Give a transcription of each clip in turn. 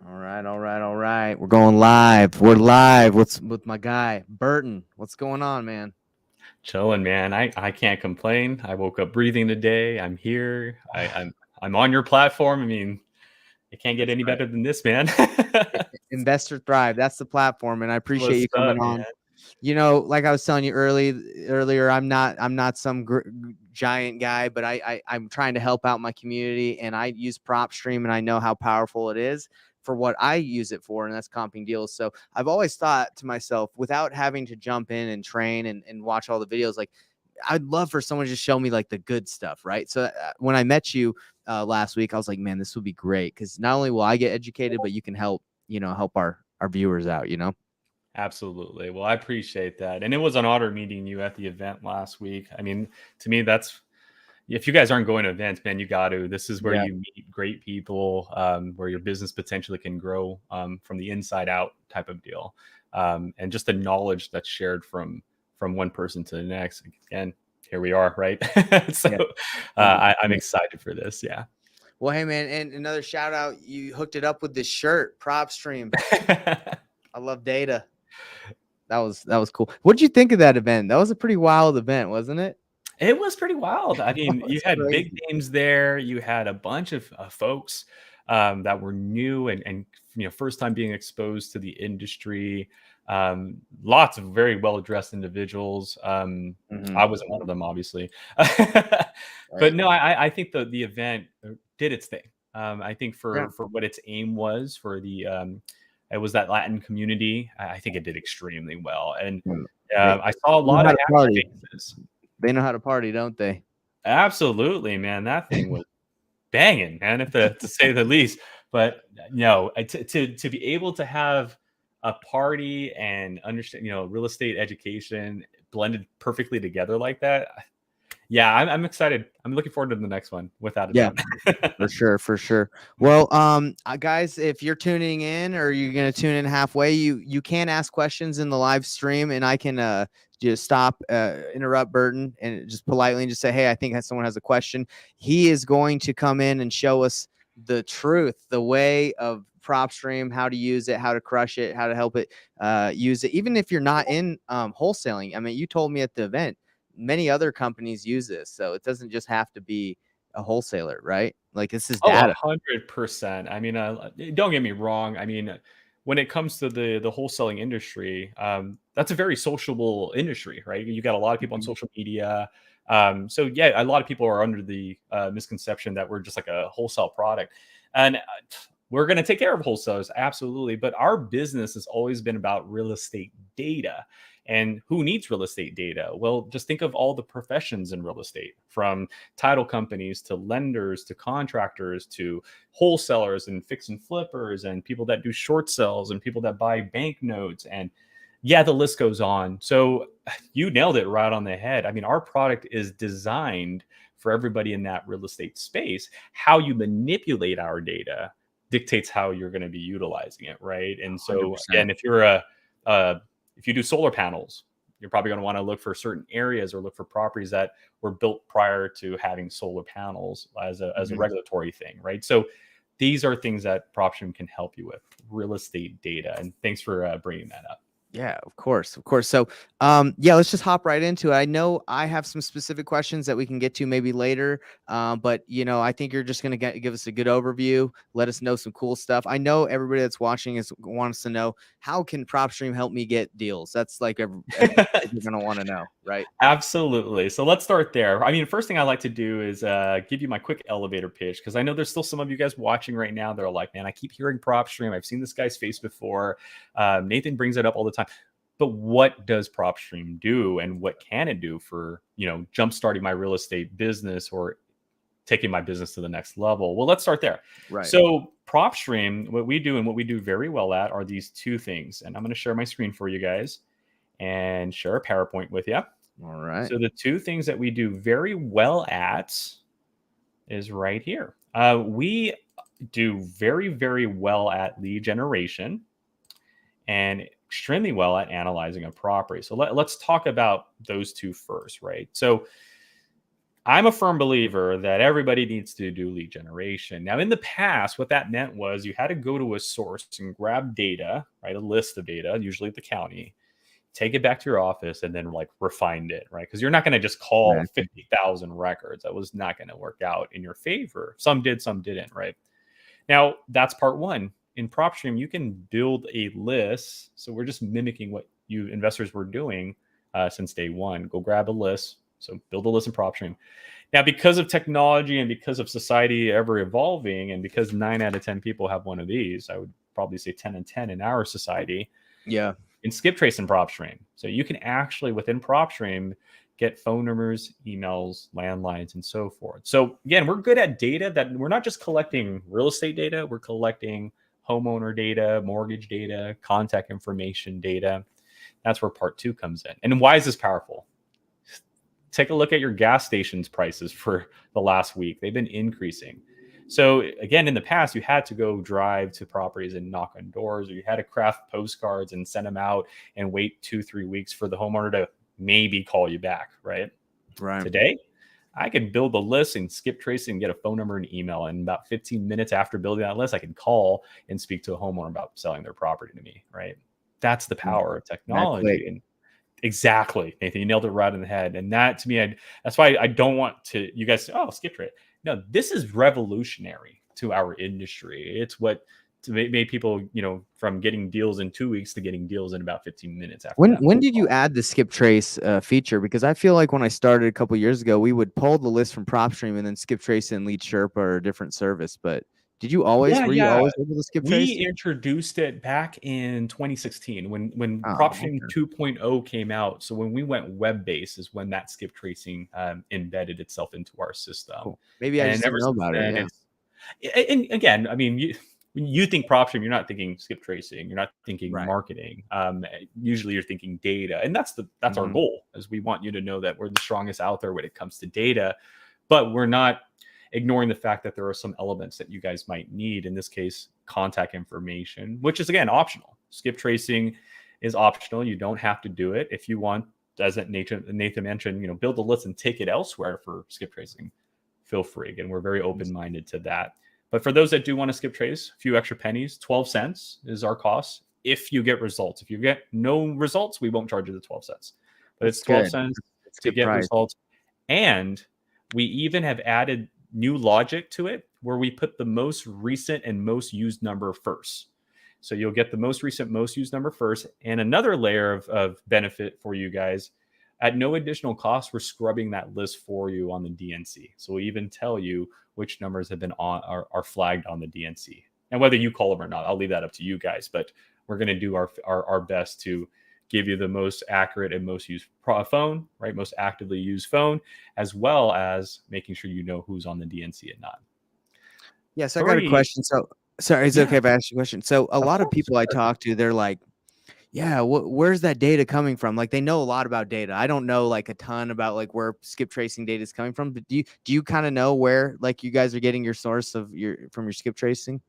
All right, all right, all right. We're going live. We're live. What's with my guy Burton? What's going on, man? Chilling, man. I can't complain. I woke up breathing today. I'm here. I'm on your platform. I mean, it can't get That's any right. better than this, man. Investor Thrive. That's the platform, and I appreciate What's you coming up, man? on. Like I was telling you earlier, I'm not some giant guy, but I'm trying to help out my community, and I use Propstream, and I know how powerful it is for what I use it for, and that's comping deals. So I've always thought to myself, without having to jump in and train and watch all the videos, like I'd love for someone to just show me like the good stuff, right? So when I met you last week, I was like, man, this would be great because not only will I get educated, but you can help our viewers out. Absolutely. Well, I appreciate that. And it was an honor meeting you at the event last week. I mean, to me, that's if you guys aren't going to events, man, you got to. This is where Yeah. you meet great people, where your business potentially can grow from the inside out type of deal, and just the knowledge that's shared from one person to the next. Again, here we are, right? So Yeah. I'm excited for this. Yeah. Well, hey man, and another shout out. You hooked it up with this shirt, Propstream. I love data. That was cool. What did you think of that event? That was a pretty wild event, wasn't it? It was pretty wild. I mean, you It's had big crazy. names there. You had a bunch of folks that were new and first time being exposed to the industry. Lots of very well dressed individuals. Mm-hmm. I wasn't one of them, obviously, but Right. no, I think the event did its thing. I think Yeah. for what its aim was for the it was that Latin community. I think it did extremely well, and Mm. They I saw a know lot how of to happy party. faces. They know how to party, don't they? Absolutely, man. That thing was banging, man, if to say the least. But no, to be able to have a party and understand, real estate education blended perfectly together like that. Yeah, I'm excited. I'm looking forward to the next one, without a Yeah. doubt. For sure, for sure. Well, guys, if you're tuning in or you're gonna tune in halfway, you can ask questions in the live stream, and I can just stop, interrupt Burton, and just politely just say, hey, I think that someone has a question. He is going to come in and show us the truth, the way of PropStream, how to use it, how to crush it, how to help it use it. Even if you're not in wholesaling, I mean, you told me at the event, many other companies use this, so it doesn't just have to be a wholesaler, right? Like this is Oh, data. 100%. I mean, don't get me wrong. I mean, when it comes to the wholesaling industry, that's a very sociable industry, right? You got a lot of people on Mhm. social media. So yeah, a lot of people are under the misconception that we're just like a wholesale product, and we're going to take care of wholesalers, absolutely. But our business has always been about real estate data. And who needs real estate data? Well, just think of all the professions in real estate, from title companies to lenders to contractors to wholesalers and fix and flippers and people that do short sales and people that buy bank notes. And yeah, the list goes on. So you nailed it right on the head. I mean, our product is designed for everybody in that real estate space. How you manipulate our data dictates how you're going to be utilizing it, right? And so 100%. again, if you're a if you do solar panels, you're probably going to want to look for certain areas or look for properties that were built prior to having solar panels as a Mhm. regulatory thing, right? So these are things that PropStream can help you with, real estate data. And thanks for bringing that up. Yeah, of course, of course. So, yeah, let's just hop right into it. I know I have some specific questions that we can get to maybe later, but I think you're just gonna give us a good overview, let us know some cool stuff. I know everybody that's watching wants to know how can PropStream help me get deals. That's like everybody's gonna want to know, right? Absolutely. So let's start there. I mean, first thing I like to do is give you my quick elevator pitch because I know there's still some of you guys watching right now. They're like, man, I keep hearing PropStream. I've seen this guy's face before. Nathan brings it up all the time. But what does PropStream do, and what can it do for jump starting my real estate business or taking my business to the next level? Well, let's start there. Right. So PropStream, what we do and what we do very well at are these two things, and I'm going to share my screen for you guys and share a PowerPoint with you. All right. So the two things that we do very well at is right here. We do very, very well at lead generation and extremely well at analyzing a property. So let's talk about those two first, right? So I'm a firm believer that everybody needs to do lead generation. Now, in the past, what that meant was you had to go to a source and grab data, right? A list of data, usually at the county, take it back to your office and then like refine it, right? Because you're not going to just call Exactly. 50,000 records. That was not going to work out in your favor. Some did, some didn't, right? Now, that's part one. In Propstream, you can build a list. So we're just mimicking what you investors were doing since day one. Go grab a list. So build a list in Propstream. Now, because of technology and because of society ever evolving, and because 9 out of 10 people have one of these, I would probably say 10 and 10 in our society, Yeah. in skip trace and Propstream. So you can actually, within Propstream, get phone numbers, emails, landlines, and so forth. So again, we're good at data that we're not just collecting real estate data, we're collecting homeowner data, mortgage data, contact information data. That's where part two comes in. And why is this powerful? Take a look at your gas stations prices for the last week. They've been increasing. So again, in the past, you had to go drive to properties and knock on doors, or you had to craft postcards and send them out and wait 2-3 weeks for the homeowner to maybe call you back, right? Right. Today, I can build a list and skip trace and get a phone number and email. And about 15 minutes after building that list, I can call and speak to a homeowner about selling their property to me, right? That's the Mm. power of That quick. technology. And exactly, Nathan, you nailed it right in the head. And that to me, that's why I don't want to, you guys say, oh, skip trade. No, this is revolutionary to our industry. It's what made people, from getting deals in 2 weeks to getting deals in about 15 minutes after that When phone did you call. add the skip trace feature? Because I feel like when I started a couple years ago, we would pull the list from Propstream and then skip trace and lead Sherpa or a different service. But Yeah, were you yeah. always able to skip trace? We introduced it back in 2016 when Oh, Propstream okay. 2.0 came out. So when we went web-based is when that skip tracing embedded itself into our system. Cool. Maybe I And just ever didn't know since about it. then, Yeah. and again, I mean, when you think Propstream, you're not thinking skip tracing, you're not thinking Right. marketing. Usually you're thinking data. And that's our Mhm. goal, is we want you to know that we're the strongest out there when it comes to data, but we're not ignoring the fact that there are some elements that you guys might need. In this case, contact information, which is again optional. Skip tracing is optional. You don't have to do it. If you want, as Nathan mentioned, build a list and take it elsewhere for skip tracing, feel free. Again, we're very open-minded to that. But for those that do want to skip trace, a few extra pennies, 12 cents is our cost if you get results. If you get no results, we won't charge you the 12 cents. But That's it's 12 good. cents That's a to good get price. results. And we even have added new logic to it where we put the most recent and most used number first. So you'll get the most recent, most used number first. And another layer of benefit for you guys, at no additional cost, we're scrubbing that list for you on the DNC. So we'll even tell you which numbers have been are flagged on the DNC. And whether you call them or not, I'll leave that up to you guys. But we're going to do our best to give you the most accurate and most used phone, right? Most actively used phone, as well as making sure you know who's on the DNC and not. Yes, I got a Three, question. So, sorry, is it yeah, okay if I ask you a question? So, a of lot of course. people I talk to, they're like, yeah, where's that data coming from? Like, they know a lot about data. I don't know like a ton about like where skip tracing data is coming from. But do you kind of know where like you guys are getting your source of your skip tracing?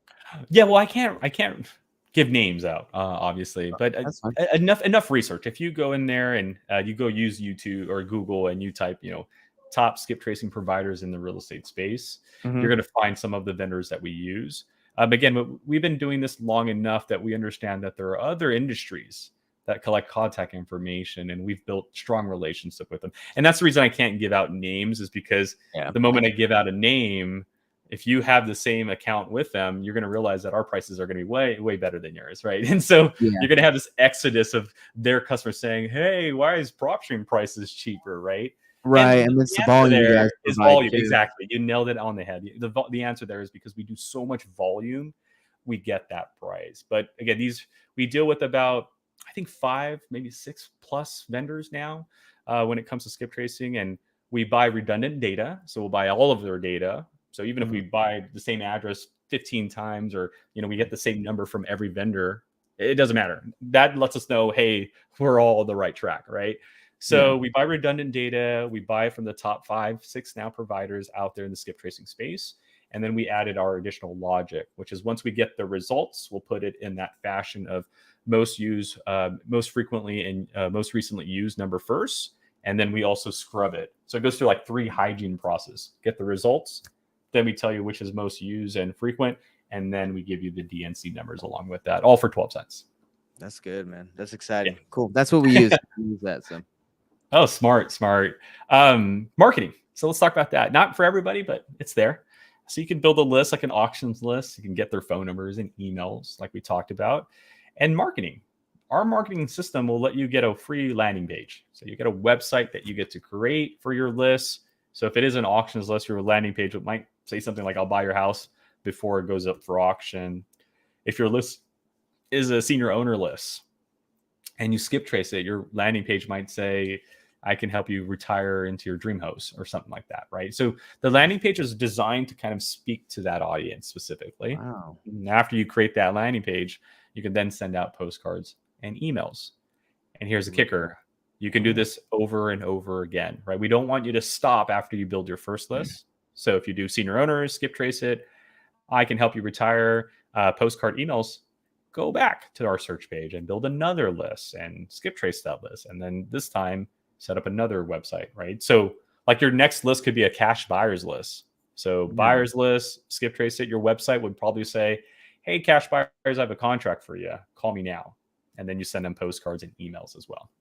Yeah, well, I can't give names out, obviously, but That's fine. enough research. If you go in there and you go use YouTube or Google and you type, top skip tracing providers in the real estate space, Hmm. you're going to find some of the vendors that we use. Again, we've been doing this long enough that we understand that there are other industries that collect contact information, and we've built strong relationship with them. And that's the reason I can't give out names, is because Yeah. the moment I give out a name, if you have the same account with them, you're going to realize that our prices are going to be way, way better than yours, right? And so Yeah. you're going to have this exodus of their customers saying, "Hey, why is PropStream prices cheaper?" Right? And Right. And it's the the answer volume you guys there is provide volume. too. Exactly, you nailed it on the head. The answer there is because we do so much volume, we get that price. But again, we deal with about, I think, 5, maybe 6 plus vendors now when it comes to skip tracing, and we buy redundant data, so we'll buy all of their data. So even if Mhm. we buy the same address 15 times, or we get the same number from every vendor, it doesn't matter. That lets us know, hey, we're all on the right track, right? Yeah. So we buy redundant data. We buy from the top 5, 6 now providers out there in the skip tracing space. And then we added our additional logic, which is once we get the results, we'll put it in that fashion of most used, most frequently, and most recently used number first. And then we also scrub it. So it goes through like 3 hygiene process. Get the results. Then we tell you which is most used and frequent. And then we give you the DNC numbers along with that, all for 12 cents. That's good, man. That's exciting. Cool. That's what we use. We use that. So. Oh, smart. Marketing. So let's talk about that. Not for everybody, but it's there. So you can build a list, like an auctions list. You can get their phone numbers and emails, like we talked about. And marketing. Our marketing system will let you get a free landing page. So you get a website that you get to create for your list. So if it is an auctions list, your landing page might say something like, I'll buy your house before it goes up for auction. If your list is a senior owner list and you skip trace it, your landing page might say, I can help you retire into your dream house or something like that, right? So the landing page is designed to kind of speak to that audience specifically. Wow. And after you create that landing page, you can then send out postcards and emails. And here's the kicker. You can do this over and over again, right? We don't want you to stop after you build your first list. So if you do senior owners, skip trace it, I can help you retire, postcard emails, go back to our search page and build another list and skip trace that list. And then this time set up another website, right? So like your next list could be a cash buyers list. So buyers list, skip trace it. Your website would probably say, hey, cash buyers, I have a contract for you. Call me now. And then you send them postcards and emails as well.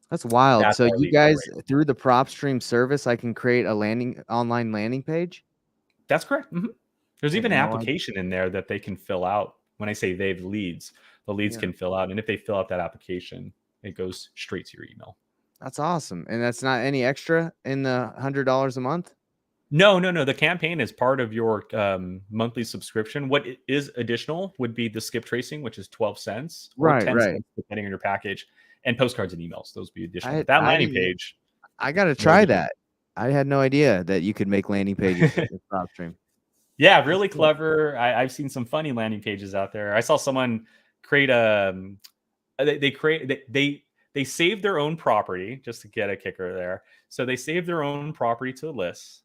That's wild. That's so our you lead guys, generator. through the Propstream service, I can create a online landing page? That's correct. There's even an no application in there that they can fill out. When I say they've leads, the leads can fill out. And if they fill out that application, it goes straight to your email. That's awesome. And that's not any extra in the $100 a month? No. The campaign is part of your monthly subscription. What is additional would be the skip tracing, which is 12 cents or 10 cents, depending on your package, and postcards and emails. Those would be additional. That landing page. I got to try that. I had no idea that you could make landing pages with Propstream. Yeah, really clever. I've seen some funny landing pages out there. I saw someone create they saved their own property, just to get a kicker there. So they saved their own property to a list,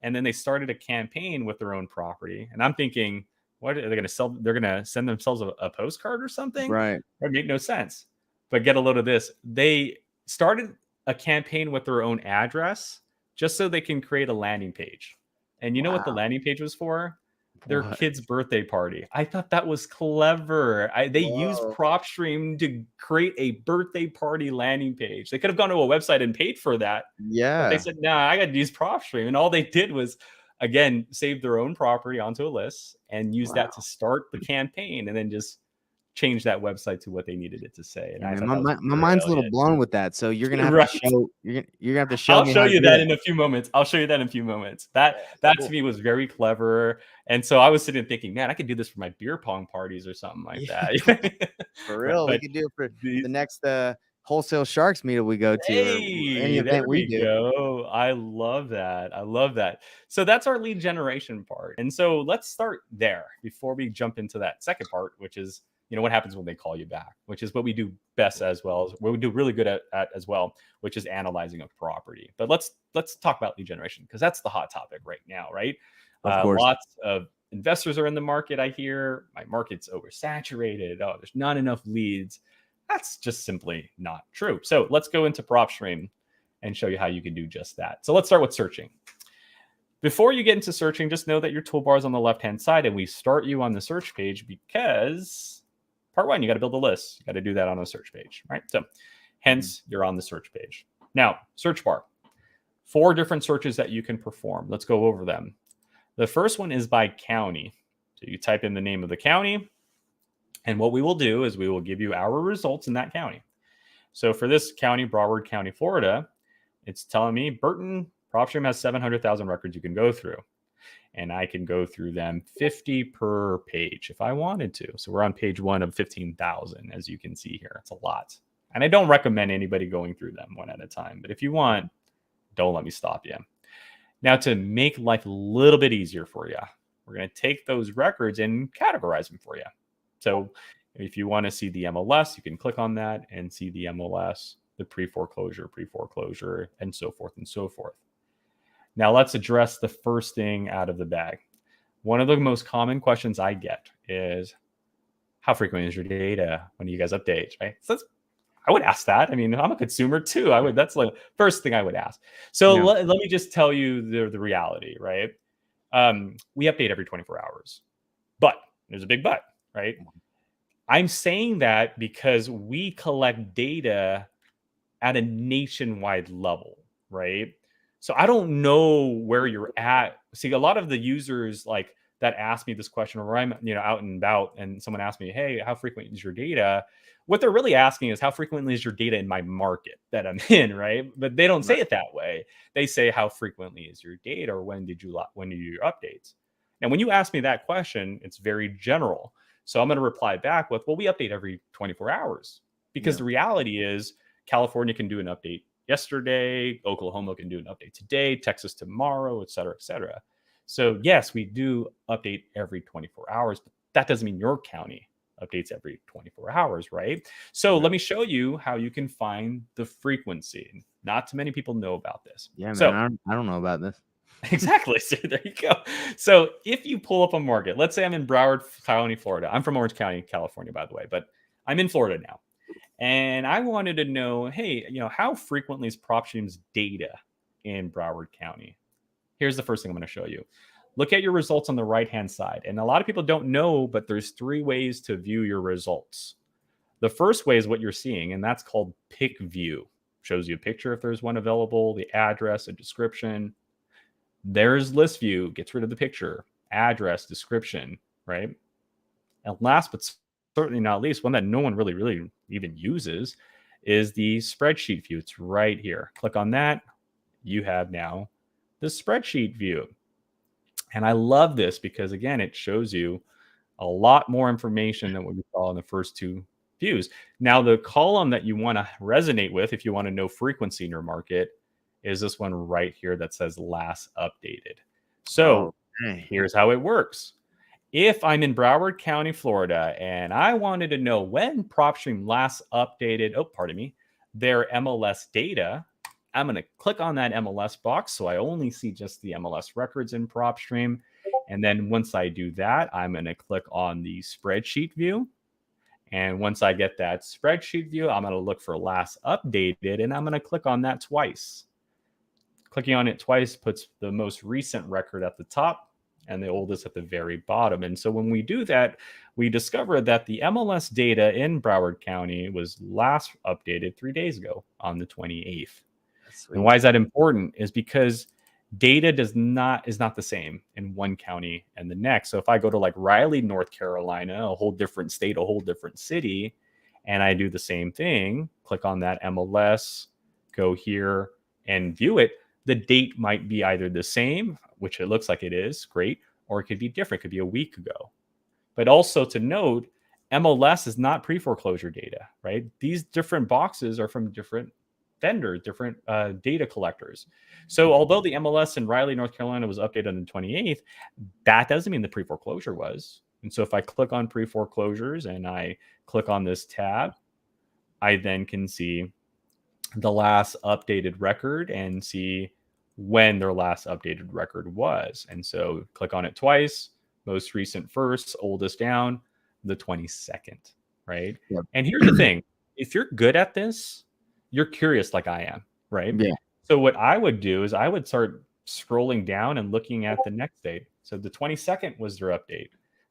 and then they started a campaign with their own property. And I'm thinking, what are they going to sell? They're going to send themselves a postcard or something? Right. That make no sense. But get a load of this. They started a campaign with their own address just so they can create a landing page. And you know what the landing page was for? Their kid's birthday party. I thought that was clever. They used Propstream to create a birthday party landing page. They could have gone to a website and paid for that. Yeah. But they said, nah, I got to use Propstream. And all they did was, again, save their own property onto a list and use that to start the campaign, and then just change that website to what they needed it to say. And I my mind's a little blown with that. So you're gonna have to show. You're gonna have to show. I'll show you that in a few moments. That to me was very clever. And so I was sitting thinking, man, I could do this for my beer pong parties or something like that. For real, we could do it for the next wholesale sharks meetup we go to. Hey, any event we do. Go. I love that. So that's our lead generation part. And so let's start there before we jump into that second part, which is, what happens when they call you back, which is what we do best, as well as what we do really good at as well, which is analyzing a property. But let's talk about lead generation, because that's the hot topic right now, right? Of course. Lots of investors are in the market. I hear my market's oversaturated. Oh, there's not enough leads. That's just simply not true. So let's go into Propstream and show you how you can do just that. So let's start with searching. Before you get into searching, just know that your toolbar is on the left-hand side, and we start you on the search page because part one, you got to build a list. You got to do that on a search page, right? So hence you're on the search page. Now, search bar, 4 different searches that you can perform. Let's go over them. The first one is by county. So you type in the name of the county, and what we will do is we will give you our results in that county. So for this county, Broward County, Florida, it's telling me Burton, Propstream has 700,000 records you can go through. And I can go through them 50 per page if I wanted to. So we're on page 1 of 15,000, as you can see here. It's a lot. And I don't recommend anybody going through them one at a time. But if you want, don't let me stop you. Now, to make life a little bit easier for you, we're going to take those records and categorize them for you. So if you want to see the MLS, you can click on that and see the MLS, the pre-foreclosure, and so forth and so forth. Now let's address the first thing out of the bag. One of the most common questions I get is, how frequent is your data? When do you guys update, right? So that's I would ask that. I mean, I'm a consumer too. I would. That's like first thing I would ask. So Yeah. let me just tell you the reality, right? We update every 24 hours, but there's a big but, right? I'm saying that because we collect data at a nationwide level, right? So I don't know where you're at. See, a lot of the users like that ask me this question, or I'm out and about, and someone asks me, "Hey, how frequent is your data?" What they're really asking is how frequently is your data in my market that I'm in, right? But they don't say Right. it that way. They say how frequently is your data, or when do you do your updates? And when you ask me that question, it's very general. So I'm going to reply back with, "Well, we update every 24 hours," because Yeah. the reality is California can do an update yesterday, Oklahoma can do an update today, Texas tomorrow, et cetera, et cetera. So, yes, we do update every 24 hours, but that doesn't mean your county updates every 24 hours, right? So, Right. let me show you how you can find the frequency. Not too many people know about this. Yeah, man. So, I don't know about this. exactly. So there you go. So if you pull up a market, let's say I'm in Broward County, Florida. I'm from Orange County, California, by the way, but I'm in Florida now. And I wanted to know, hey, how frequently is Propstream's data in Broward County? Here's the first thing I'm going to show you. Look at your results on the right-hand side. And a lot of people don't know, but there's 3 ways to view your results. The first way is what you're seeing, and that's called pick view. Shows you a picture if there's one available, the address, a description. There's list view, gets rid of the picture, address, description, right? And last but certainly not least, one that no one really even uses is the spreadsheet view. It's right here. Click on that. You have now the spreadsheet view. And I love this because, again, it shows you a lot more information than what we saw in the first 2 views. Now, the column that you want to resonate with, if you want to know frequency in your market, is this one right here that says last updated. Oh, So dang. here's how it works. If I'm in Broward County, Florida, and I wanted to know when PropStream last updated, their MLS data, I'm going to click on that MLS box. So I only see just the MLS records in PropStream. And then once I do that, I'm going to click on the spreadsheet view. And once I get that spreadsheet view, I'm going to look for last updated, and I'm going to click on that twice. Clicking on it twice puts the most recent record at the top and the oldest at the very bottom. And so when we do that, we discover that the MLS data in Broward County was last updated 3 days ago on the 28th. That's And sweet. why is that important? Is because data is not the same in one county and the next. So if I go to like Raleigh, North Carolina, a whole different state, a whole different city, and I do the same thing, click on that MLS, go here and view it, the date might be either the same, which it looks like it is, great, or it could be different, it could be a week ago. But also to note, MLS is not pre-foreclosure data, right? These different boxes are from different vendors, different data collectors. So although the MLS in Raleigh, North Carolina was updated on the 28th, that doesn't mean the pre-foreclosure was. And so if I click on pre-foreclosures and I click on this tab, I then can see the last updated record and see when their last updated record was. And so click on it twice, most recent first, oldest down, the 22nd, right? Yep. And here's the thing, if you're good at this, you're curious like I am, right? Yeah. So what I would do is I would start scrolling down and looking at the next date. So the 22nd was their update.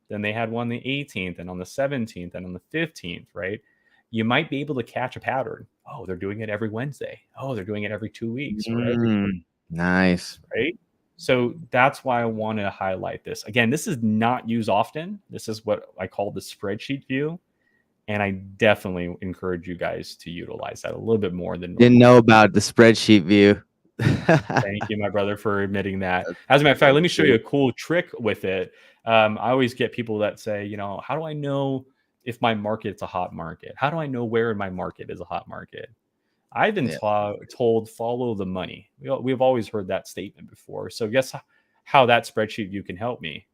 Then they had one the 18th and on the 17th and on the 15th, right? You might be able to catch a pattern. Oh, they're doing it every Wednesday. Oh, they're doing it every 2 weeks or every Nice. right? So that's why I want to highlight this. Again, this is not used often. This is what I call the spreadsheet view. And I definitely encourage you guys to utilize that a little bit more than Didn't normal. know about the spreadsheet view. Thank you, my brother, for admitting that. As a matter of fact, let me show you a cool trick with it. I always get people that say, how do I know if my market's a hot market? How do I know where in my market is a hot market? I've been Yeah. told follow the money. We've always heard that statement before. So guess how that spreadsheet view can help me?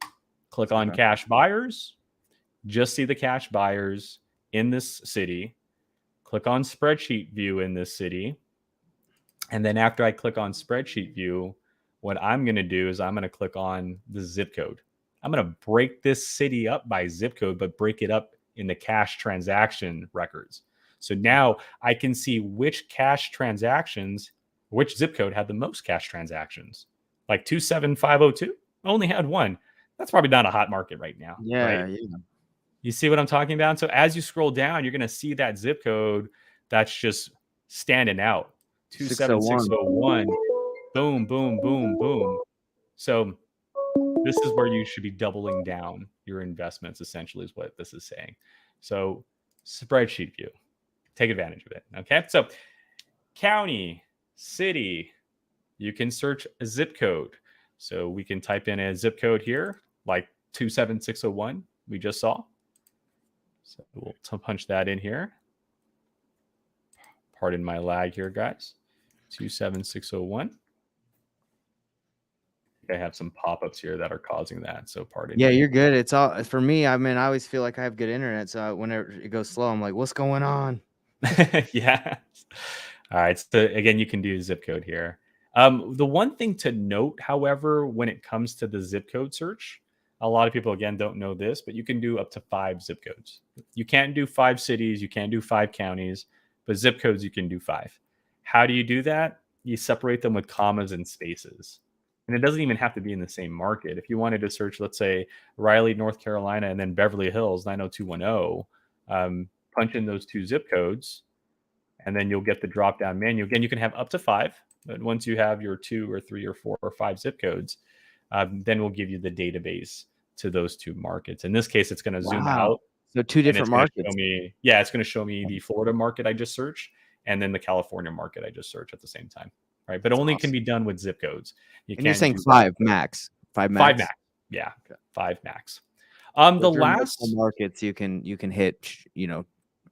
Click on Okay. cash buyers. Just see the cash buyers in this city. Click on spreadsheet view in this city. And then after I click on spreadsheet view, what I'm going to do is I'm going to click on the zip code. I'm going to break this city up by zip code, but break it up in the cash transaction records. So now I can see which cash transactions, which zip code had the most cash transactions. Like 27502 only had one. That's probably not a hot market right now, right? Yeah, yeah. You see what I'm talking about? So as you scroll down, you're going to see that zip code that's just standing out. 601. 27601. Boom, boom, boom, boom. So this is where you should be doubling down your investments, essentially, is what this is saying. So spreadsheet view, take advantage of it. Okay. So county, city, you can search a zip code. So we can type in a zip code here, like 27601 we just saw. So we'll punch that in here. Pardon my lag here, guys. 27601. I have some pop-ups here that are causing that, so pardon Yeah, me. you're good. It's all for me. I mean, I always feel like I have good internet, so whenever it goes slow, I'm like, "What's going on?" Yeah. All right. So again, you can do zip code here. The one thing to note, however, when it comes to the zip code search, a lot of people again don't know this, but you can do up to 5 zip codes. You can't do 5 cities, you can't do 5 counties, but zip codes you can do 5. How do you do that? You separate them with commas and spaces. And it doesn't even have to be in the same market. If you wanted to search, let's say, Raleigh, North Carolina, and then Beverly Hills, 90210, punch in those 2 zip codes, and then you'll get the drop down menu. Again, you can have up to 5, but once you have your 2 or 3 or 4 or 5 zip codes, then we'll give you the database to those 2 markets. In this case, it's going to zoom Wow. out. So 2 And it's different going to show markets. me, yeah, it's going to show me the Florida market I just searched and then the California market I just searched at the same time. Right. But That's only can awesome. be done with zip codes. You And you're can't saying do 5 max. 5 5 max. max. Yeah. Okay. 5 max. So The if you're multiple last markets, you can hit,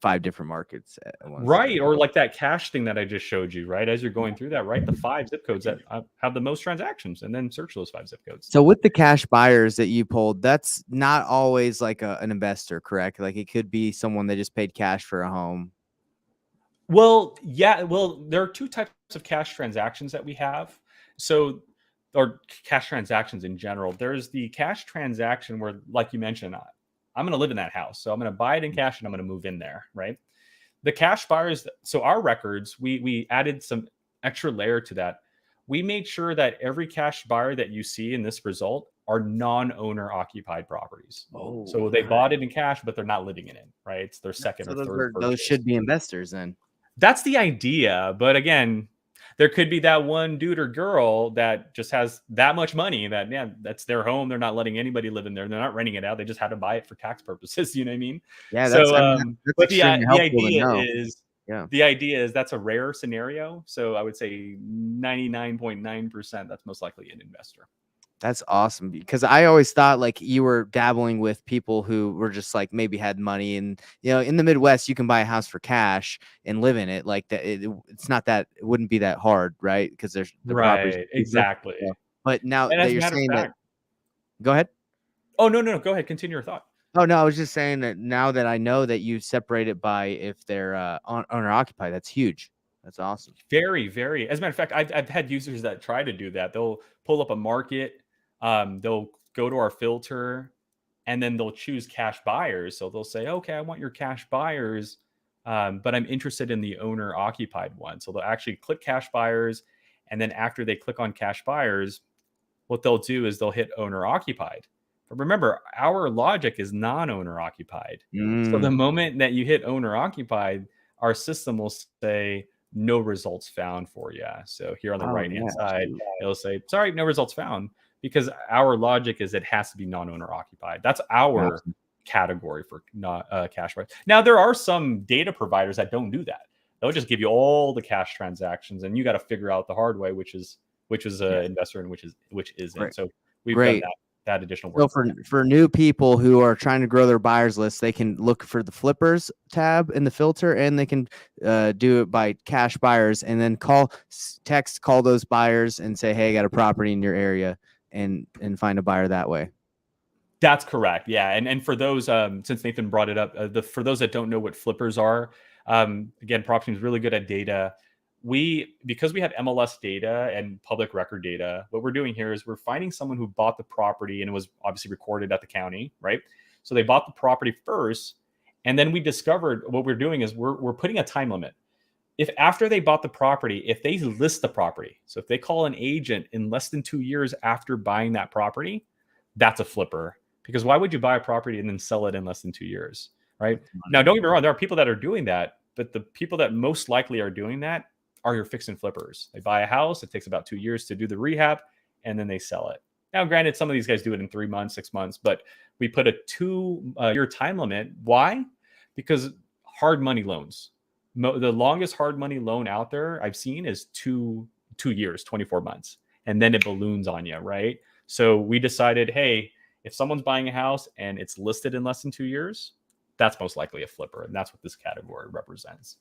5 different markets at once. right, or like that cache thing that I just showed you, right? As you're going through that, right? The 5 zip codes that have the most transactions, and then search those 5 zip codes. So with the cash buyers that you pulled, that's not always like an investor, correct? Like it could be someone that just paid cash for a home. Well, yeah. Well, there are 2 types of cash transactions that we have. So, or cash transactions in general. There's the cash transaction where, like you mentioned, I'm going to live in that house, so I'm going to buy it in cash and I'm going to move in there, right? The cash buyers. So our records, we added some extra layer to that. We made sure that every cash buyer that you see in this result are non-owner occupied properties. Oh, So they bought it in cash, but they're not living in it, right? It's their second so or third those purchase. should be investors then. That's the idea. But again, there could be that one dude or girl that just has that much money that, yeah, that's their home. They're not letting anybody live in there. They're not renting it out. They just had to buy it for tax purposes. You know what I mean? Yeah, So, that's but the extremely helpful to idea know. is, Yeah. the idea is that's a rare scenario. So I would say 99.9% that's most likely an investor. That's awesome because I always thought like you were dabbling with people who were just like maybe had money and in the Midwest you can buy a house for cash and live in it like that. It's not that it wouldn't be that hard, right? Because there's the properties. Right. Exactly. But now And that as a you're matter of saying that, fact, go ahead. oh, no. Go ahead. Continue your thought. Oh no, I was just saying that now that I know that you separate it by if they're owner occupied, that's huge. That's awesome. Very, very. As a matter of fact, I've had users that try to do that. They'll pull up a market, they'll go to our filter, and then they'll choose cash buyers. So they'll say, okay, I want your cash buyers, but I'm interested in the owner occupied one. So they'll actually click cash buyers, and then after they click on cash buyers, what they'll do is they'll hit owner occupied. But remember, our logic is non-owner occupied. So the moment that you hit owner occupied, our system will say no results found for you. So here on the right hand side, it'll say, sorry, no results found, because our logic is it has to be non-owner occupied. That's our category for not cash buyers. Now there are some data providers that don't do that. They'll just give you all the cash transactions, and you got to figure out the hard way, which is an investor and which isn't. Right. So we've done that additional work. So for new people who are trying to grow their buyers list, they can look for the flippers tab in the filter, and they can do it by cash buyers, and then call those buyers and say, hey, I got a property in your area, and find a buyer that way. That's correct. Yeah. And for those, since Nathan brought it up, for those that don't know what flippers are, again, Propstream is really good at data. Because we have MLS data and public record data, what we're doing here is we're finding someone who bought the property and it was obviously recorded at the county, right? So they bought the property first, And then we discovered what we're doing is we're putting a time limit. If after they bought the property, if they list the property, so if they call an agent in less than 2 years after buying that property, that's a flipper. Because why would you buy a property and then sell it in less than 2 years, right? Now, don't get me wrong, there are people that are doing that, but the people that most likely are doing that are your fix and flippers. They buy a house, it takes about 2 years to do the rehab, and then they sell it. Now, granted, some of these guys do it in 3 months, 6 months, but we put a 2-year time limit. Why? Because hard money loans. The longest hard money loan out there I've seen is 2 years, 24 months. And then it balloons on you, right? So we decided, hey, if someone's buying a house and it's listed in less than 2 years, that's most likely a flipper. And that's what this category represents.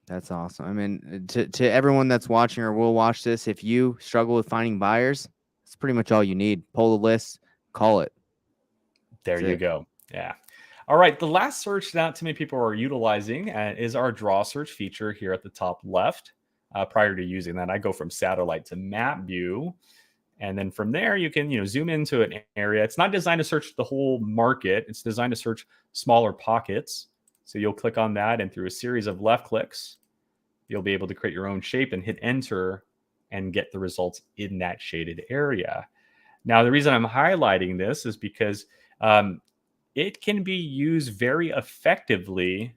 That's awesome. I mean, to everyone that's watching or will watch this, if you struggle with finding buyers, it's pretty much all you need. Pull the list, call it. There you go. Yeah. All right. The last search that too many people are utilizing is our draw search feature here at the top left. Prior to using that, I go from satellite to map view. And then from there, you can zoom into an area. It's not designed to search the whole market. It's designed to search smaller pockets. So you'll click on that, and through a series of left clicks, you'll be able to create your own shape and hit enter and get the results in that shaded area. Now, the reason I'm highlighting this is because it can be used very effectively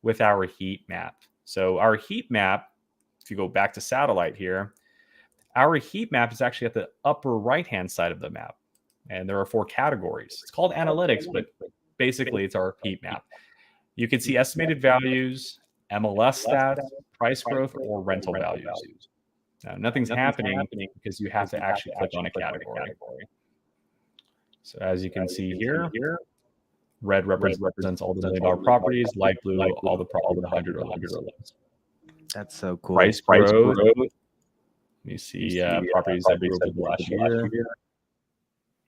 with our heat map. So our heat map, if you go back to satellite here, our heat map is actually at the upper right-hand side of the map. And there are 4 categories. It's called analytics, but basically it's our heat map. You can see estimated values, MLS stats, price growth, or rental values. Now, nothing's happening because you have to actually click on a category. So as you can see here, red represents all the $1 million properties, light blue, all the 100 or less. That's so cool. Price growth. You see properties that grew over the last year.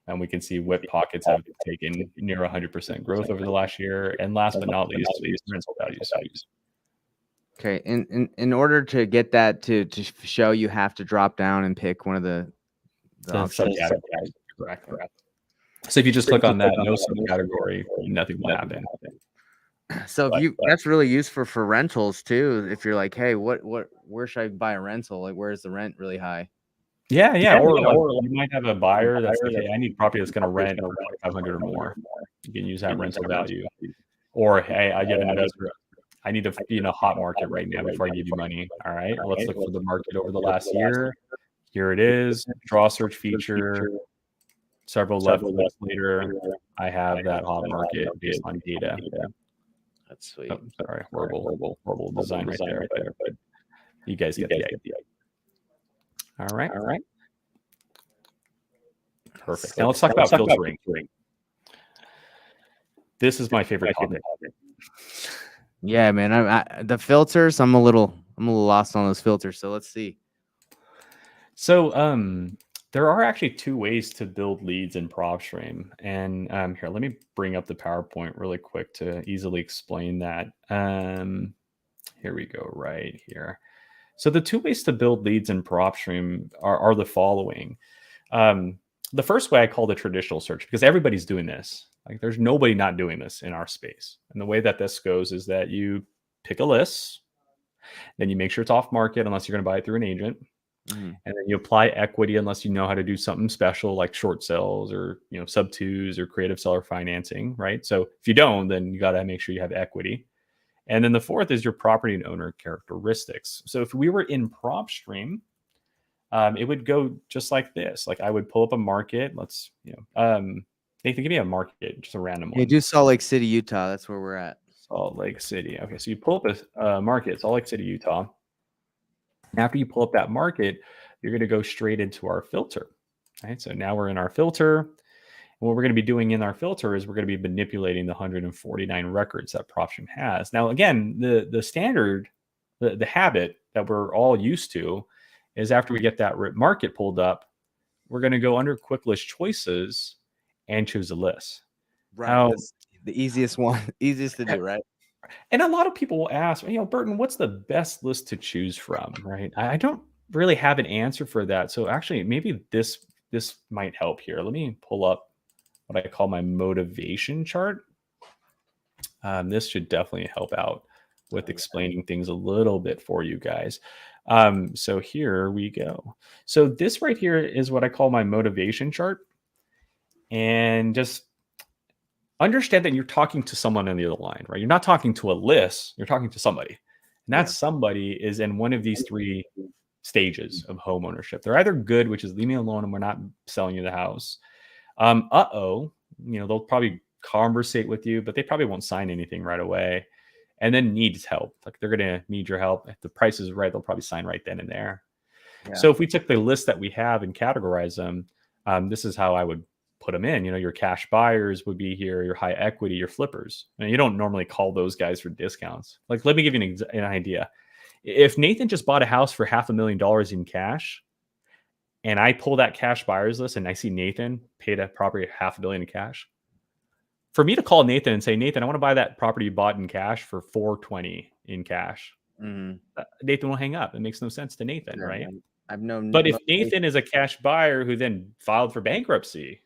And we can see what pockets have taken near 100% growth over the last year. And last but not least, rental values. Okay. In order to get that to show, you have to drop down and pick one of the options. Subcategories. Correct. So if you just click on that, no subcategory, nothing will happen. So if that's really useful for rentals too. If you're like, hey, where should I buy a rental? Like, where's the rent really high? Yeah. Or you might have a buyer that's like, hey, I need property that's going to rent for 500 or more. You can use that rental value. Or hey, I give an investor, I need to be in a hot market right now before I give you money. All right, let's look for the market over the last year. Here it is. Draw search feature. Several left clicks later, I have that hot market based on data. That's sweet. Oh, sorry, horrible design right there, but you guys get the idea. All right. Perfect. Now let's talk about filtering. This is my favorite topic. Yeah, man. The filters, I'm a little lost on those filters. So let's see. So there are actually 2 ways to build leads in Propstream. And here, let me bring up the PowerPoint really quick to easily explain that. Here we go, right here. So the 2 ways to build leads in Propstream are the following. The first way I call the traditional search, because everybody's doing this. Like, there's nobody not doing this in our space. And the way that this goes is that you pick a list, then you make sure it's off market unless you're going to buy it through an agent. And then you apply equity unless you know how to do something special like short sales or sub 2s or creative seller financing, right? So if you don't, then you got to make sure you have equity. And then the fourth is your property and owner characteristics. So if we were in Propstream, it would go just like this. Like, I would pull up a market. Let's Nathan, give me a market, just a random one. Yeah, do Salt Lake City, Utah. That's where we're at. Salt Lake City. Okay, so you pull up a market, Salt Lake City, Utah. After you pull up that market, you're going to go straight into our filter. Right? So now we're in our filter. And what we're going to be doing in our filter is we're going to be manipulating the 149 records that Propstream has. Now, again, the standard, the habit that we're all used to is after we get that market pulled up, we're going to go under quick list choices and choose a list. Right. Now, the easiest to do, right? And a lot of people will ask, Burton, what's the best list to choose from, right? I don't really have an answer for that. So actually, maybe this might help here. Let me pull up what I call my motivation chart. This should definitely help out with explaining things a little bit for you guys. So here we go. So this right here is what I call my motivation chart. And just understand that you're talking to someone on the other line, right? You're not talking to a list, you're talking to somebody. And that somebody is in one of these three stages of home ownership. They're either good, which is leave me alone and we're not selling you the house. They'll probably conversate with you, but they probably won't sign anything right away. And then needs help. Like they're going to need your help. If the price is right, they'll probably sign right then and there. Yeah. So if we took the list that we have and categorize them, this is how I would put them in. Your cash buyers would be here, your high equity, your flippers. And you don't normally call those guys for discounts. Like, let me give you an idea. If Nathan just bought a house for $500,000 in cash, and I pull that cash buyers list and I see Nathan paid a property $500,000 in cash, for me to call Nathan and say, Nathan, I want to buy that property you bought in cash for $420 in cash, Nathan will hang up. It makes no sense to Nathan, right? I've known. But if Nathan is a cash buyer who then filed for bankruptcy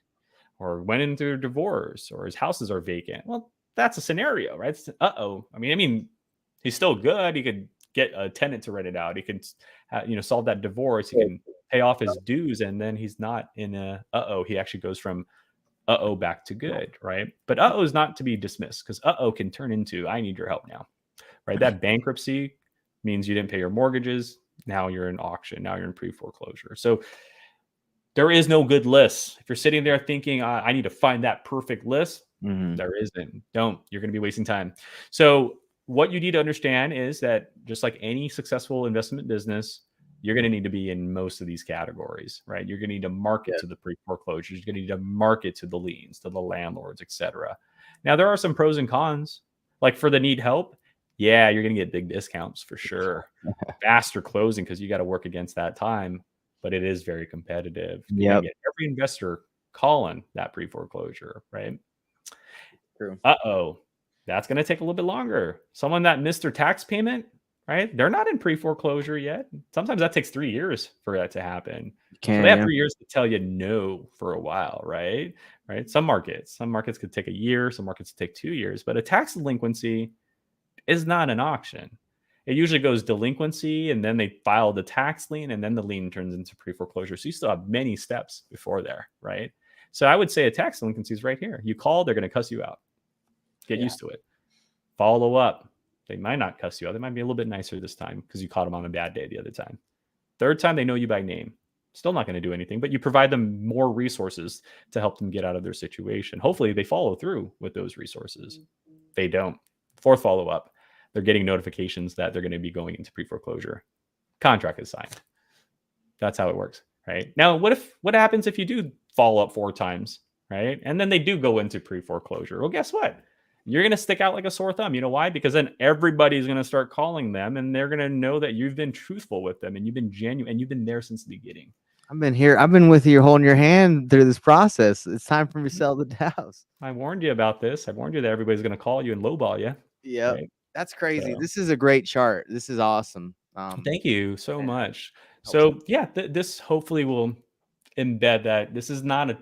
or went into a divorce or his houses are vacant, well, that's a scenario, right? I mean, he's still good. He could get a tenant to rent it out. He can, solve that divorce. He can pay off his dues, and then he's not in a he actually goes from back to good, right? But is not to be dismissed, because can turn into I need your help now, right? That bankruptcy means you didn't pay your mortgages. Now you're in auction. Now you're in pre-foreclosure. So there is no good list. If you're sitting there thinking, I need to find that perfect list, there isn't. Don't. You're going to be wasting time. So what you need to understand is that just like any successful investment business, you're going to need to be in most of these categories, right? You're going to need to market to the pre-foreclosures. You're going to need to market to the liens, to the landlords, etc. Now, there are some pros and cons. Like for the need help, yeah, you're going to get big discounts for sure. Faster closing because you got to work against that time, but it is very competitive. You're going to get every investor calling that pre-foreclosure, right? True. That's going to take a little bit longer. Someone that missed their tax payment, right? They're not in pre-foreclosure yet. Sometimes that takes 3 years for that to happen. So they have 3 years to tell you no for a while, right? Some markets could take a year. Some markets take 2 years. But a tax delinquency is not an auction. It usually goes delinquency, and then they file the tax lien, and then the lien turns into pre-foreclosure. So you still have many steps before there, right? So I would say a tax delinquency is right here. You call, they're going to cuss you out. Get used to it. Follow up. They might not cuss you out. They might be a little bit nicer this time because you caught them on a bad day the other time. Third time, they know you by name. Still not going to do anything, but you provide them more resources to help them get out of their situation. Hopefully, they follow through with those resources. They don't. Fourth follow-up, they're getting notifications that they're going to be going into pre-foreclosure. Contract is signed. That's how it works, right? Now, what happens if you do follow up 4 times, right? And then they do go into pre-foreclosure. Well, guess what? You're going to stick out like a sore thumb. You know why? Because then everybody's going to start calling them, and they're going to know that you've been truthful with them and you've been genuine and you've been there since the beginning. I've been here. I've been with you holding your hand through this process. It's time for me to sell the house. I warned you about this. I warned you that everybody's going to call you and lowball you. Yeah, right? That's crazy. So, this is a great chart. This is awesome. Thank you so much. So yeah, this hopefully will embed that this is not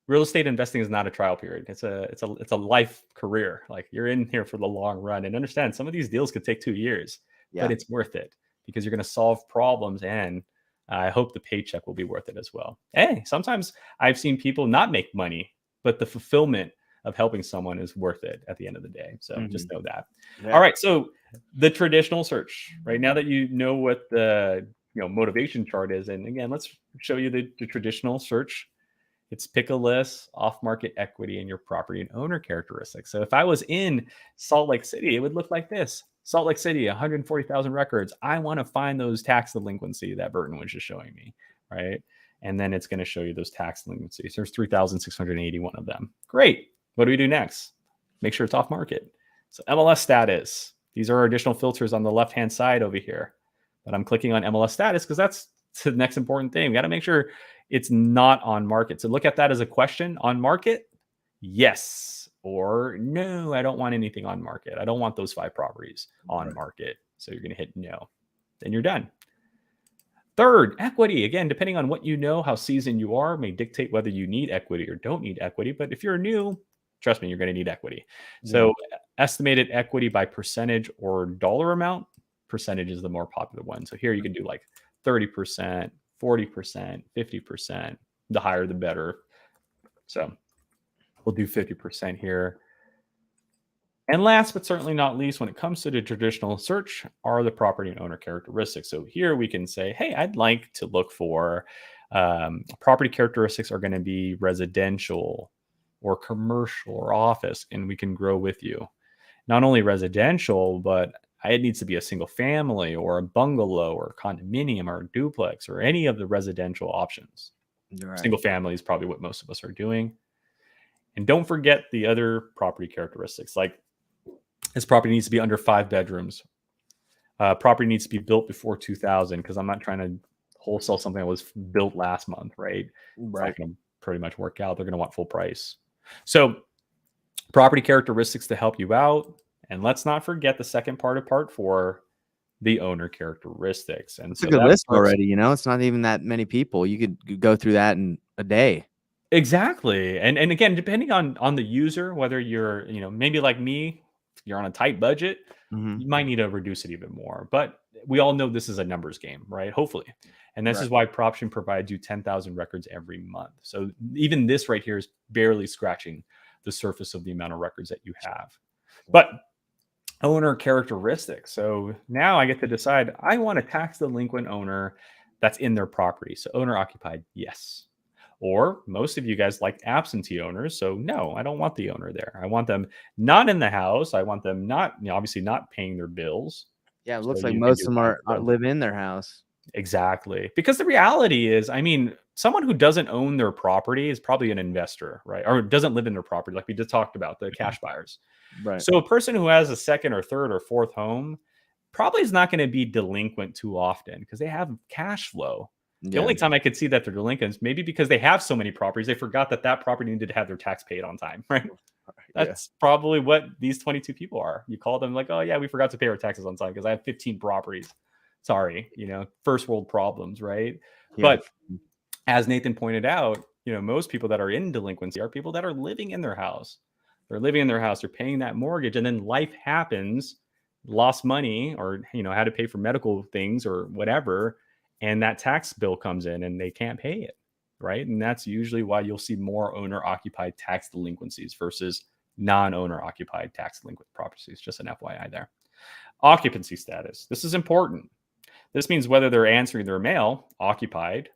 real estate investing is not a trial period. It's a life career. Like you're in here for the long run, and understand some of these deals could take 2 years, but it's worth it because you're going to solve problems, and I hope the paycheck will be worth it as well. Hey, sometimes I've seen people not make money, but the fulfillment of helping someone is worth it at the end of the day. So just know that. Yeah. All right. So the traditional search, right now that you know what the motivation chart is, and again, let's show you the traditional search. It's pick a list, off-market equity, and your property and owner characteristics. So if I was in Salt Lake City, it would look like this. Salt Lake City, 140,000 records. I want to find those tax delinquency that Burton was just showing me, right? And then it's going to show you those tax delinquencies. There's 3,681 of them. Great. What do we do next? Make sure it's off-market. So MLS status. These are our additional filters on the left-hand side over here. But I'm clicking on MLS status because that's the next important thing. We got to make sure it's not on market. So look at that as a question. On market? Yes. Or no, I don't want anything on market. I don't want those 5 properties on market. So you're going to hit no. Then you're done. Third, equity. Again, depending on what you know, how seasoned you are, may dictate whether you need equity or don't need equity. But if you're new, trust me, you're going to need equity. So estimated equity by percentage or dollar amount. Percentage is the more popular one. So here you can do like 30%, 40%, 50%. The higher, the better. So we'll do 50% here. And last but certainly not least, when it comes to the traditional search, are the property and owner characteristics. So here we can say, hey, I'd like to look for property characteristics are going to be residential or commercial or office, and we can grow with you. Not only residential, but it needs to be a single family or a bungalow or a condominium or a duplex or any of the residential options. Right. Single family is probably what most of us are doing. And don't forget the other property characteristics, like this property needs to be under 5 bedrooms. Property needs to be built before 2000, because I'm not trying to wholesale something that was built last month, right? It's not going to pretty much work out. They're going to want full price. So property characteristics to help you out. And let's not forget the second part of part 4, the owner characteristics. And it's a good list already. You know, it's not even that many people. You could go through that in a day. Exactly. And again, depending on the user, whether you're, maybe like me, you're on a tight budget, you might need to reduce it even more. But we all know this is a numbers game, right? Hopefully. And this is why Propstream provides you 10,000 records every month. So even this right here is barely scratching the surface of the amount of records that you have. But owner characteristics. So now I get to decide, I want a tax delinquent owner that's in their property. So owner occupied, yes. Or most of you guys like absentee owners. So no, I don't want the owner there. I want them not in the house. I want them not, obviously not paying their bills. Yeah, it looks like most of them are live in their house. Exactly. Because the reality is, I mean, someone who doesn't own their property is probably an investor, right? Or doesn't live in their property, like we just talked about, the cash buyers. Right. So a person who has a second or third or fourth home probably is not going to be delinquent too often because they have cash flow. The only time I could see that they're delinquents, maybe because they have so many properties, they forgot that property needed to have their tax paid on time, right? That's probably what these 22 people are. You call them like, oh yeah, we forgot to pay our taxes on time because I have 15 properties. Sorry, first world problems, right? Yeah. But as Nathan pointed out, most people that are in delinquency are people that are living in their house. They're living in their house, they're paying that mortgage, and then life happens, lost money, or had to pay for medical things or whatever. And that tax bill comes in and they can't pay it, right? And that's usually why you'll see more owner-occupied tax delinquencies versus non-owner-occupied tax delinquent properties. Just an FYI there. Occupancy status. This is important. This means whether they're answering their mail, occupied,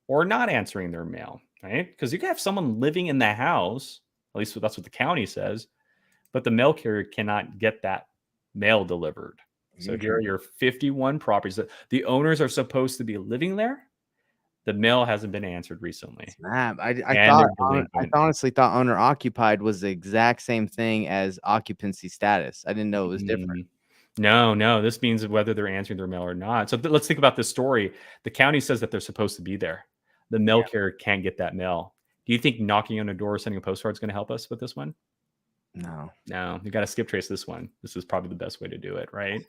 or not answering their mail, right? Because you can have someone living in the house, at least that's what the county says, but the mail carrier cannot get that mail delivered. So here are your 51 properties that the owners are supposed to be living there. The mail hasn't been answered recently. I honestly thought owner occupied was the exact same thing as occupancy status. I didn't know it was different. No. This means whether they're answering their mail or not. So let's think about this story. The county says that they're supposed to be there. The mail carrier can't get that mail. Do you think knocking on a door or sending a postcard is going to help us with this one? No, you got to skip trace this one. This is probably the best way to do it, right?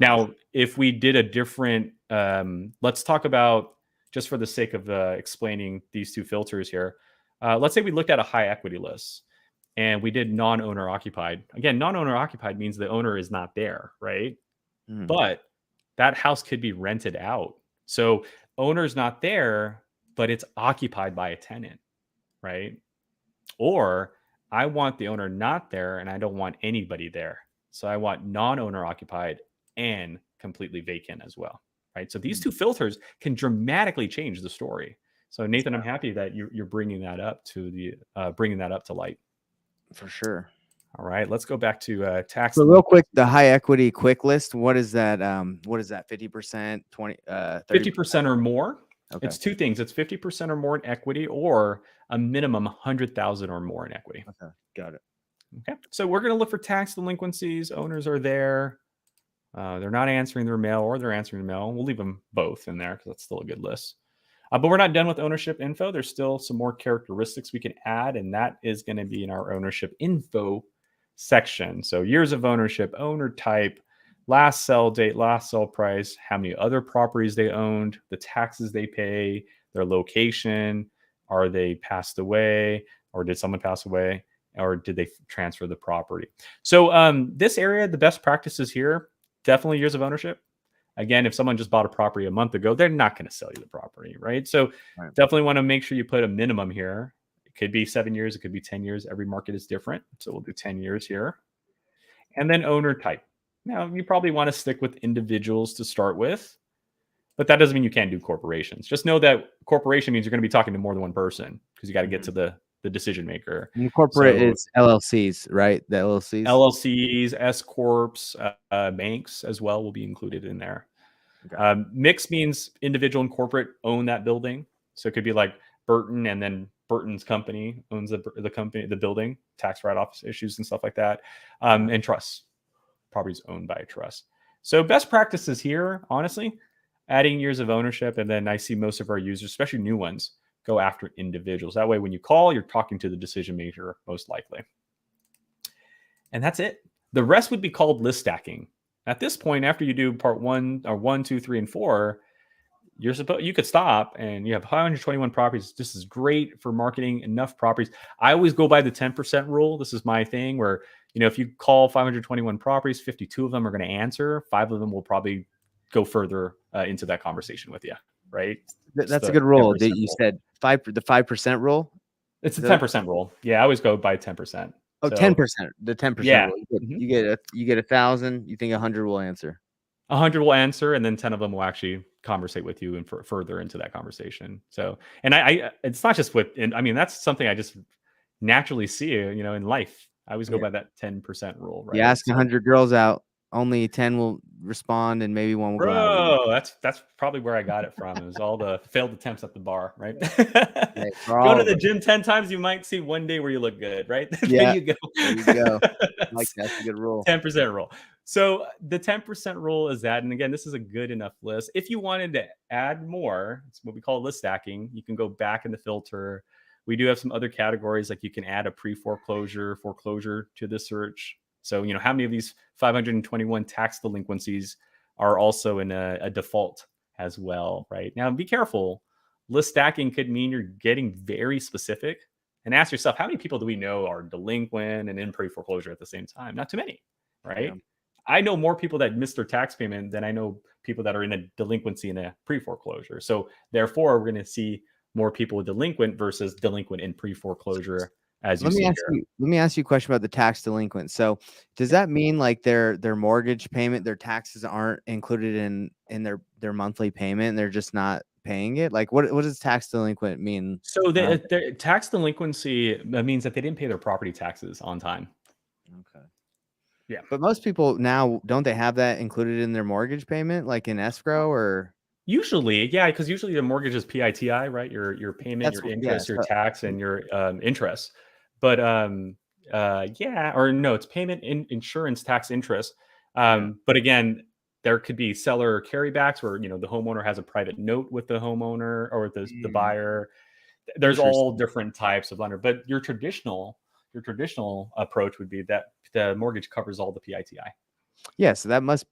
Now, awesome. If we did a different, let's talk about, just for the sake of explaining these two filters here. Let's say we looked at a high equity list and we did non-owner occupied. Again, non-owner occupied means the owner is not there, right? But that house could be rented out. So owner's not there, but it's occupied by a tenant, right? Or I want the owner not there and I don't want anybody there. So I want non-owner occupied and completely vacant as well, right? So these two filters can dramatically change the story. So Nathan, I'm happy that you're bringing that up to light. For sure. All right, let's go back to tax. So real quick, the high equity quick list. What is that? 50%, 20, 50% or more. Okay. It's two things. It's 50% or more in equity, or a minimum 100,000 or more in equity. Okay, got it. Okay, so we're going to look for tax delinquencies. Owners are there. They're not answering their mail, or they're answering the mail. We'll leave them both in there because that's still a good list. But we're not done with ownership info. There's still some more characteristics we can add, and that is going to be in our ownership info section. So years of ownership, owner type, last sell date, last sell price, how many other properties they owned, the taxes they pay, their location, are they passed away, or did someone pass away, or did they transfer the property? So this area, the best practices here, definitely years of ownership. Again, if someone just bought a property a month ago, they're not going to sell you the property, right? So Right. definitely want to make sure you put a minimum here. It could be 7 years, it could be 10 years. Every market is different. So we'll do 10 years here. And then owner type. Now, you probably want to stick with individuals to start with, but that doesn't mean you can't do corporations. Just know that corporation means you're going to be talking to more than one person because you got to get to the decision maker. And corporate is LLCs, right? The LLCs, LLCs, S corps, banks as well will be included in there. Okay. Mix means individual and corporate own that building. So it could be like Burton, and then Burton's company owns the company, the building, tax write-off issues and stuff like that. And trusts, properties owned by a trust. So best practices here, honestly, adding years of ownership. And then I see most of our users, especially new ones, go after individuals. That way, when you call, you're talking to the decision maker, most likely. And that's it. The rest would be called list stacking. At this point, after you do part 1 or 1, 2, 3, and 4, you could stop and you have 521 properties. This is great for marketing, enough properties. I always go by the 10% rule. This is my thing where, if you call 521 properties, 52 of them are going to answer. 5 of them will probably go further into that conversation with you, right? That's a good rule that you said. The 5% rule. It's a 10% rule. Yeah, I always go by 10%. Oh, 10%. The 10% yeah. rule. You get 1,000. You think 100 will answer. 100 will answer, and then 10 of them will actually conversate with you and further into that conversation. So, and I it's not just that's something I just naturally see, in life. I always go by that 10% rule, right? You ask 100 girls out, only 10 will respond, and maybe 1 will go out. That's probably where I got it from. It was all the failed attempts at the bar, right? Go to the gym 10 times, you might see one day where you look good, right? Yeah, there you go. That's a good rule. 10% rule. So the 10% rule is that, and again, this is a good enough list. If you wanted to add more, it's what we call list stacking. You can go back in the filter. We do have some other categories, like you can add a pre-foreclosure, foreclosure to the search. So, how many of these 521 tax delinquencies are also in a default as well, right? Now, be careful. List stacking could mean you're getting very specific, and ask yourself, how many people do we know are delinquent and in pre-foreclosure at the same time? Not too many, right? Yeah. I know more people that miss their tax payment than I know people that are in a delinquency in a pre-foreclosure. So therefore, we're going to see more people delinquent versus delinquent in pre-foreclosure. Let me ask you a question about the tax delinquent. So does that mean like their mortgage payment, their taxes aren't included in their monthly payment and they're just not paying it? Like what does tax delinquent mean? So the tax delinquency means that they didn't pay their property taxes on time. Okay. Yeah. But most people now, don't they have that included in their mortgage payment, like in escrow or? Usually, yeah, because usually the mortgage is PITI, right? Your payment, your interest, your tax, and your interest. But it's payment, insurance, tax, interest. But again, there could be seller carrybacks where the homeowner has a private note with the homeowner or with the buyer. There's all different types of lender, but your traditional approach would be that the mortgage covers all the PITI. Yeah, so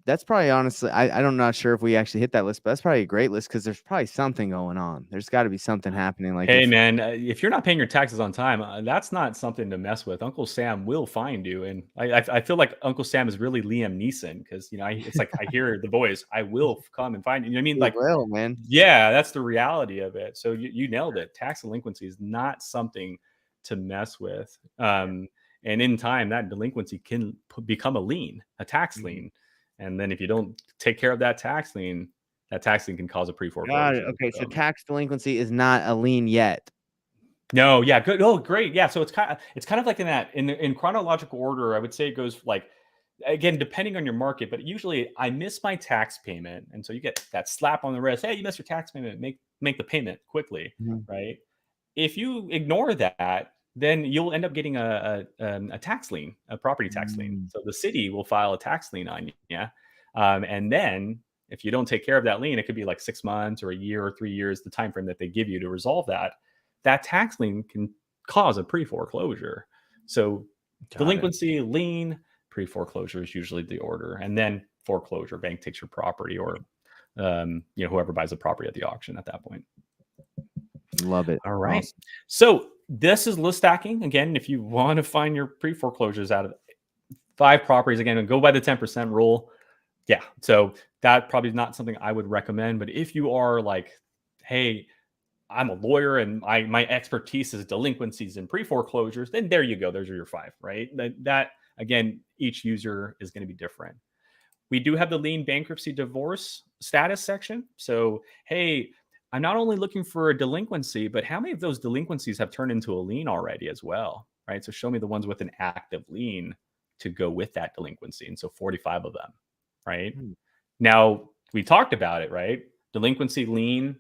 that's probably, honestly, I'm not sure if we actually hit that list, but that's probably a great list because there's probably something going on. There's got to be something happening. Like, hey, man, if you're not paying your taxes on time, that's not something to mess with. Uncle Sam will find you, and I feel like Uncle Sam is really Liam Neeson because it's like I hear the voice. I will come and find you. You know what I mean? Like, will, man. Yeah, that's the reality of it. So you nailed it. Tax delinquency is not something to mess with. And in time, that delinquency can become a lien, a tax lien. And then if you don't take care of that tax lien can cause a pre-foreclosure. Okay, so tax delinquency is not a lien yet. No, yeah, good. Oh, great. Yeah, so it's kind of like in chronological order. I would say it goes like, again, depending on your market, but usually I miss my tax payment, and so you get that slap on the wrist. Hey, you missed your tax payment. Make the payment quickly, right? If you ignore that, then you'll end up getting a tax lien, a property tax lien. So the city will file a tax lien on you. And then if you don't take care of that lien, it could be like 6 months or a year or 3 years, the time frame that they give you to resolve that tax lien can cause a pre-foreclosure. So delinquency, lien, pre-foreclosure is usually the order. And then foreclosure, bank takes your property, or whoever buys the property at the auction at that point. Love it. All right. Awesome. So this is list stacking. Again, if you want to find your pre-foreclosures out of 5 properties, again, go by the 10% rule. Yeah. So that probably is not something I would recommend. But if you are like, hey, I'm a lawyer and my expertise is delinquencies and pre-foreclosures, then there you go. Those are your 5, right? That again, each user is going to be different. We do have the lien, bankruptcy, divorce status section. So, hey, I'm not only looking for a delinquency, but how many of those delinquencies have turned into a lien already as well, right? So show me the ones with an active lien to go with that delinquency. And so 45 of them, right? Hmm. Now, we talked about it, right? Delinquency, lien,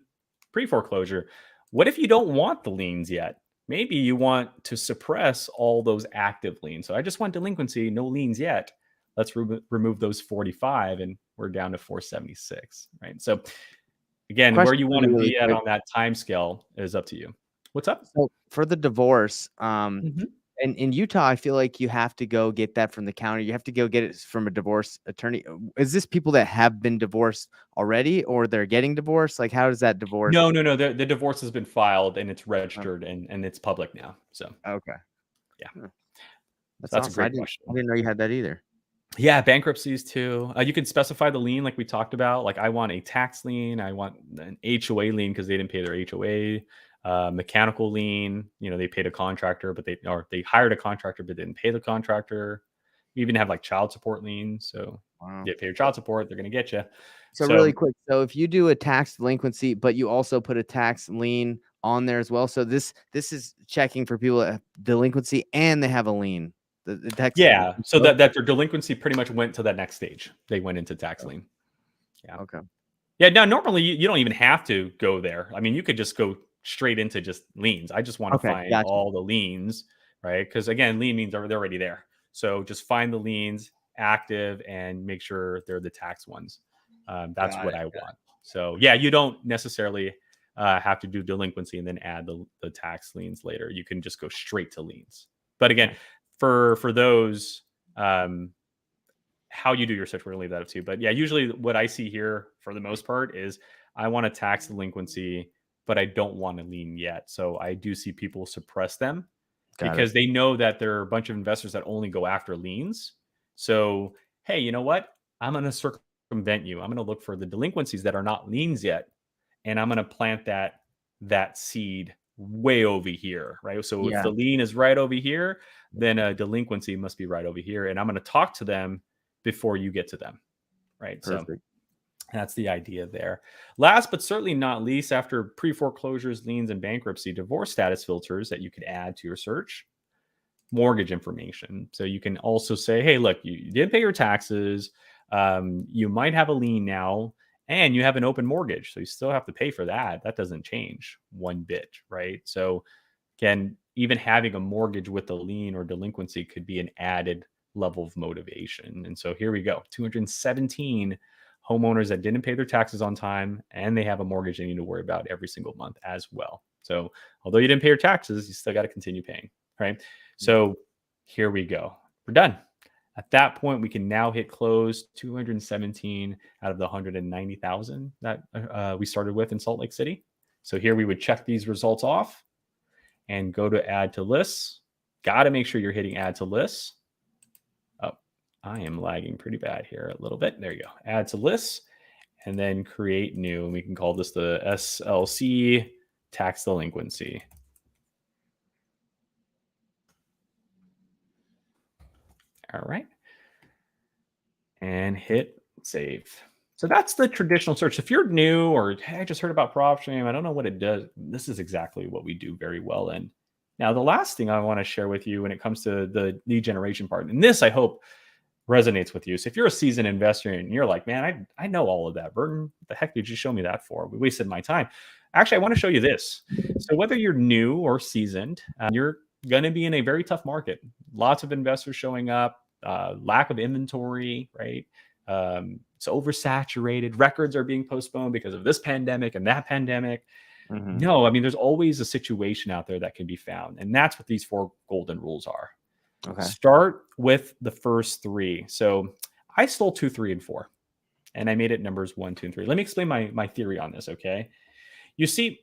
pre-foreclosure. What if you don't want the liens yet? Maybe you want to suppress all those active liens. So I just want delinquency, no liens yet. Let's remove those 45 and we're down to 476, right? So again, where Question you for want you to really be at quick. on that time scale is up to you. What's up? So for the divorce, Mhm. in Utah, I feel like you have to go get that from the county. You have to go get it from a divorce attorney. Is this people that have been divorced already, or they're getting divorced? Like, how does that divorce? No. The divorce has been filed and it's Oh, registered and it's public now. So okay, yeah, huh, so that's that's a awesome. great I question. didn't know you had that either. Yeah, bankruptcies too. You can specify the lien like we talked about. Like I want a tax lien, I want an HOA lien because they didn't pay their HOA. Mechanical lien, they paid a contractor, but they hired a contractor but didn't pay the contractor. We even have like child support liens. So Wow. you pay your child support, they're going to get you. So really So quick, so if you do a tax delinquency, but you also put a tax lien on there as well, so this is checking for people that have delinquency and they have a lien. The tax. yeah, so Both? that their delinquency pretty much went to that next stage. They went into tax lien. Yeah. Okay. Yeah, now normally you don't even have to go there. I mean, you could just go straight into just liens. I just want to Okay. find Gotcha. all the liens, right? Because again, lien means they're already there. So just find the liens active and make sure they're the tax ones. That's Got what it. I want. So yeah, you don't necessarily have to do delinquency and then add the tax liens later. You can just go straight to liens. But again, Okay. for those, how you do your search, we're gonna leave that up to you. But yeah, usually what I see here for the most part is I want a tax delinquency, but I don't want a lien yet. So I do see people suppress them Got it. because they know that there are a bunch of investors that only go after liens. So hey, you know what? I'm gonna circumvent you. I'm gonna look for the delinquencies that are not liens yet, and I'm gonna plant that seed way over here, right? So if Yeah. the lien is right over here, then a delinquency must be right over here, and I'm going to talk to them before you get to them, right? So Perfect. that's the idea there. Last but certainly not least, after pre-foreclosures, liens, and bankruptcy, divorce status filters that you could add to your search. Mortgage information. So you can also say, hey, look, you did pay your taxes. You might have a lien now, and you have an open mortgage. So you still have to pay for that. That doesn't change one bit, right? So again, even having a mortgage with a lien or delinquency could be an added level of motivation. And so here we go, 217 homeowners that didn't pay their taxes on time and they have a mortgage they need to worry about every single month as well. So although you didn't pay your taxes, you still got to continue paying, right? So here we go. We're done. At that point, we can now hit close. 217 out of the 190,000 that we started with in Salt Lake City. So here we would check these results off and go to add to lists. Got to make sure you're hitting add to lists. Oh, I am lagging pretty bad here a little bit. There you go. Add to lists and then create new. And we can call this the SLC tax delinquency. All right. And hit save. So that's the traditional search. If you're new or hey, I just heard about Propstream, I don't know what it does. This is exactly what we do very well in. Now, the last thing I want to share with you when it comes to the lead generation part, and this I hope resonates with you. So if you're a seasoned investor and you're like, man, I know all of that, Burton, what the heck did you show me that for? We wasted my time. Actually, I want to show you this. So whether you're new or seasoned, you're going to be in a very tough market. Lots of investors showing up, lack of inventory, right? It's oversaturated. Records are being postponed because of this pandemic and that pandemic. Mhm. No, I mean, there's always a situation out there that can be found. And that's what these 4 golden rules are. Okay. Start with the first 3. So I stole 2, 3, and 4, and I made it numbers 1, 2, and 3. Let me explain my theory on this, okay? You see,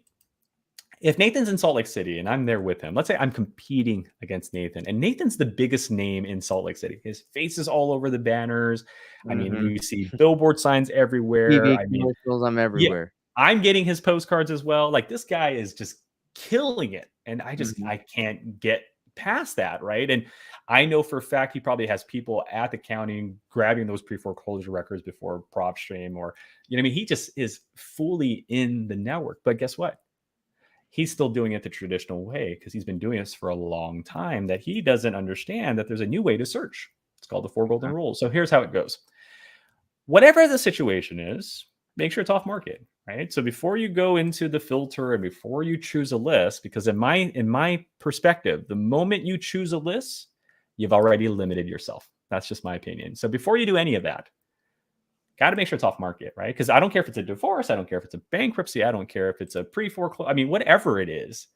If Nathan's in Salt Lake City and I'm there with him, let's say I'm competing against Nathan, and Nathan's the biggest name in Salt Lake City. His face is all over the banners. I mean, Mm-hmm. you see billboard signs everywhere. TV I mean, commercials, I'm yeah, everywhere. I'm getting his postcards as well. Like this guy is just killing it. And Mm-hmm. I can't get past that. Right. And I know for a fact he probably has people at the county grabbing those pre-foreclosure records before Propstream or, you know, I mean, he just is fully in the network. But guess what? He's still doing it the traditional way because he's been doing this for a long time that he doesn't understand that there's a new way to search. It's called the four golden rules. So here's how it goes. Whatever the situation is, make sure it's off market, right? So before you go into the filter and before you choose a list, because in my perspective, the moment you choose a list, you've already limited yourself. That's just my opinion. So before you do any of that, got to make sure it's off market, right? Because I don't care if it's a divorce, I don't care if it's a bankruptcy, I don't care if it's a pre-foreclosure. I mean, whatever it is,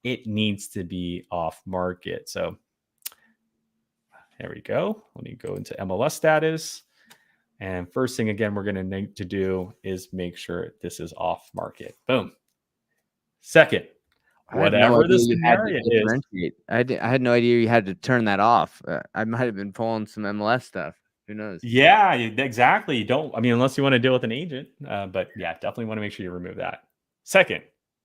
it needs to be off market. So there we go. Let me go into MLS status. And first thing, again, we're going to need to do is make sure this is off market. Boom. Second, I had no whatever the idea you had to scenario is. differentiate. I had no idea you had to turn that off. I might have been pulling some MLS stuff. Who knows? Yeah, exactly. You don't, I mean, unless you want to deal with an agent. But yeah, definitely want to make sure you remove that. Second,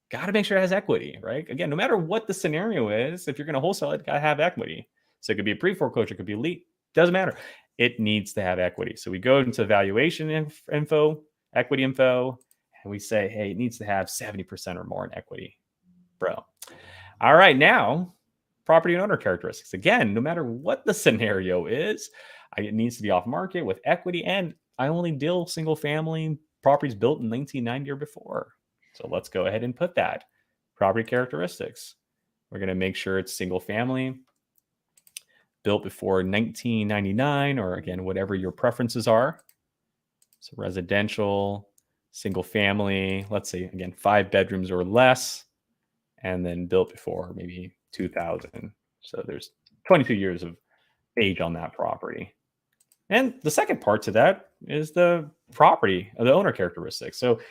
got to make sure it has equity, right? Again, no matter what the scenario is, if you're going to wholesale it, got to have equity. So it could be a pre-foreclosure, it could be elite, doesn't matter. It needs to have equity. So we go into valuation info, equity info, and we say, hey, it needs to have 70% or more in equity, bro. All right, now property and owner characteristics. Again, no matter what the scenario is, it needs to be off market with equity. And I only deal single family properties built in 1990 or before. So let's go ahead and put that. Property characteristics. We're going to make sure it's single family, built before 1999, or again, whatever your preferences are. So residential, single family, let's say, again, 5 bedrooms or less, and then built before maybe 2000. So there's 22 years of age on that property. And the second part to that is the property, the owner characteristics. So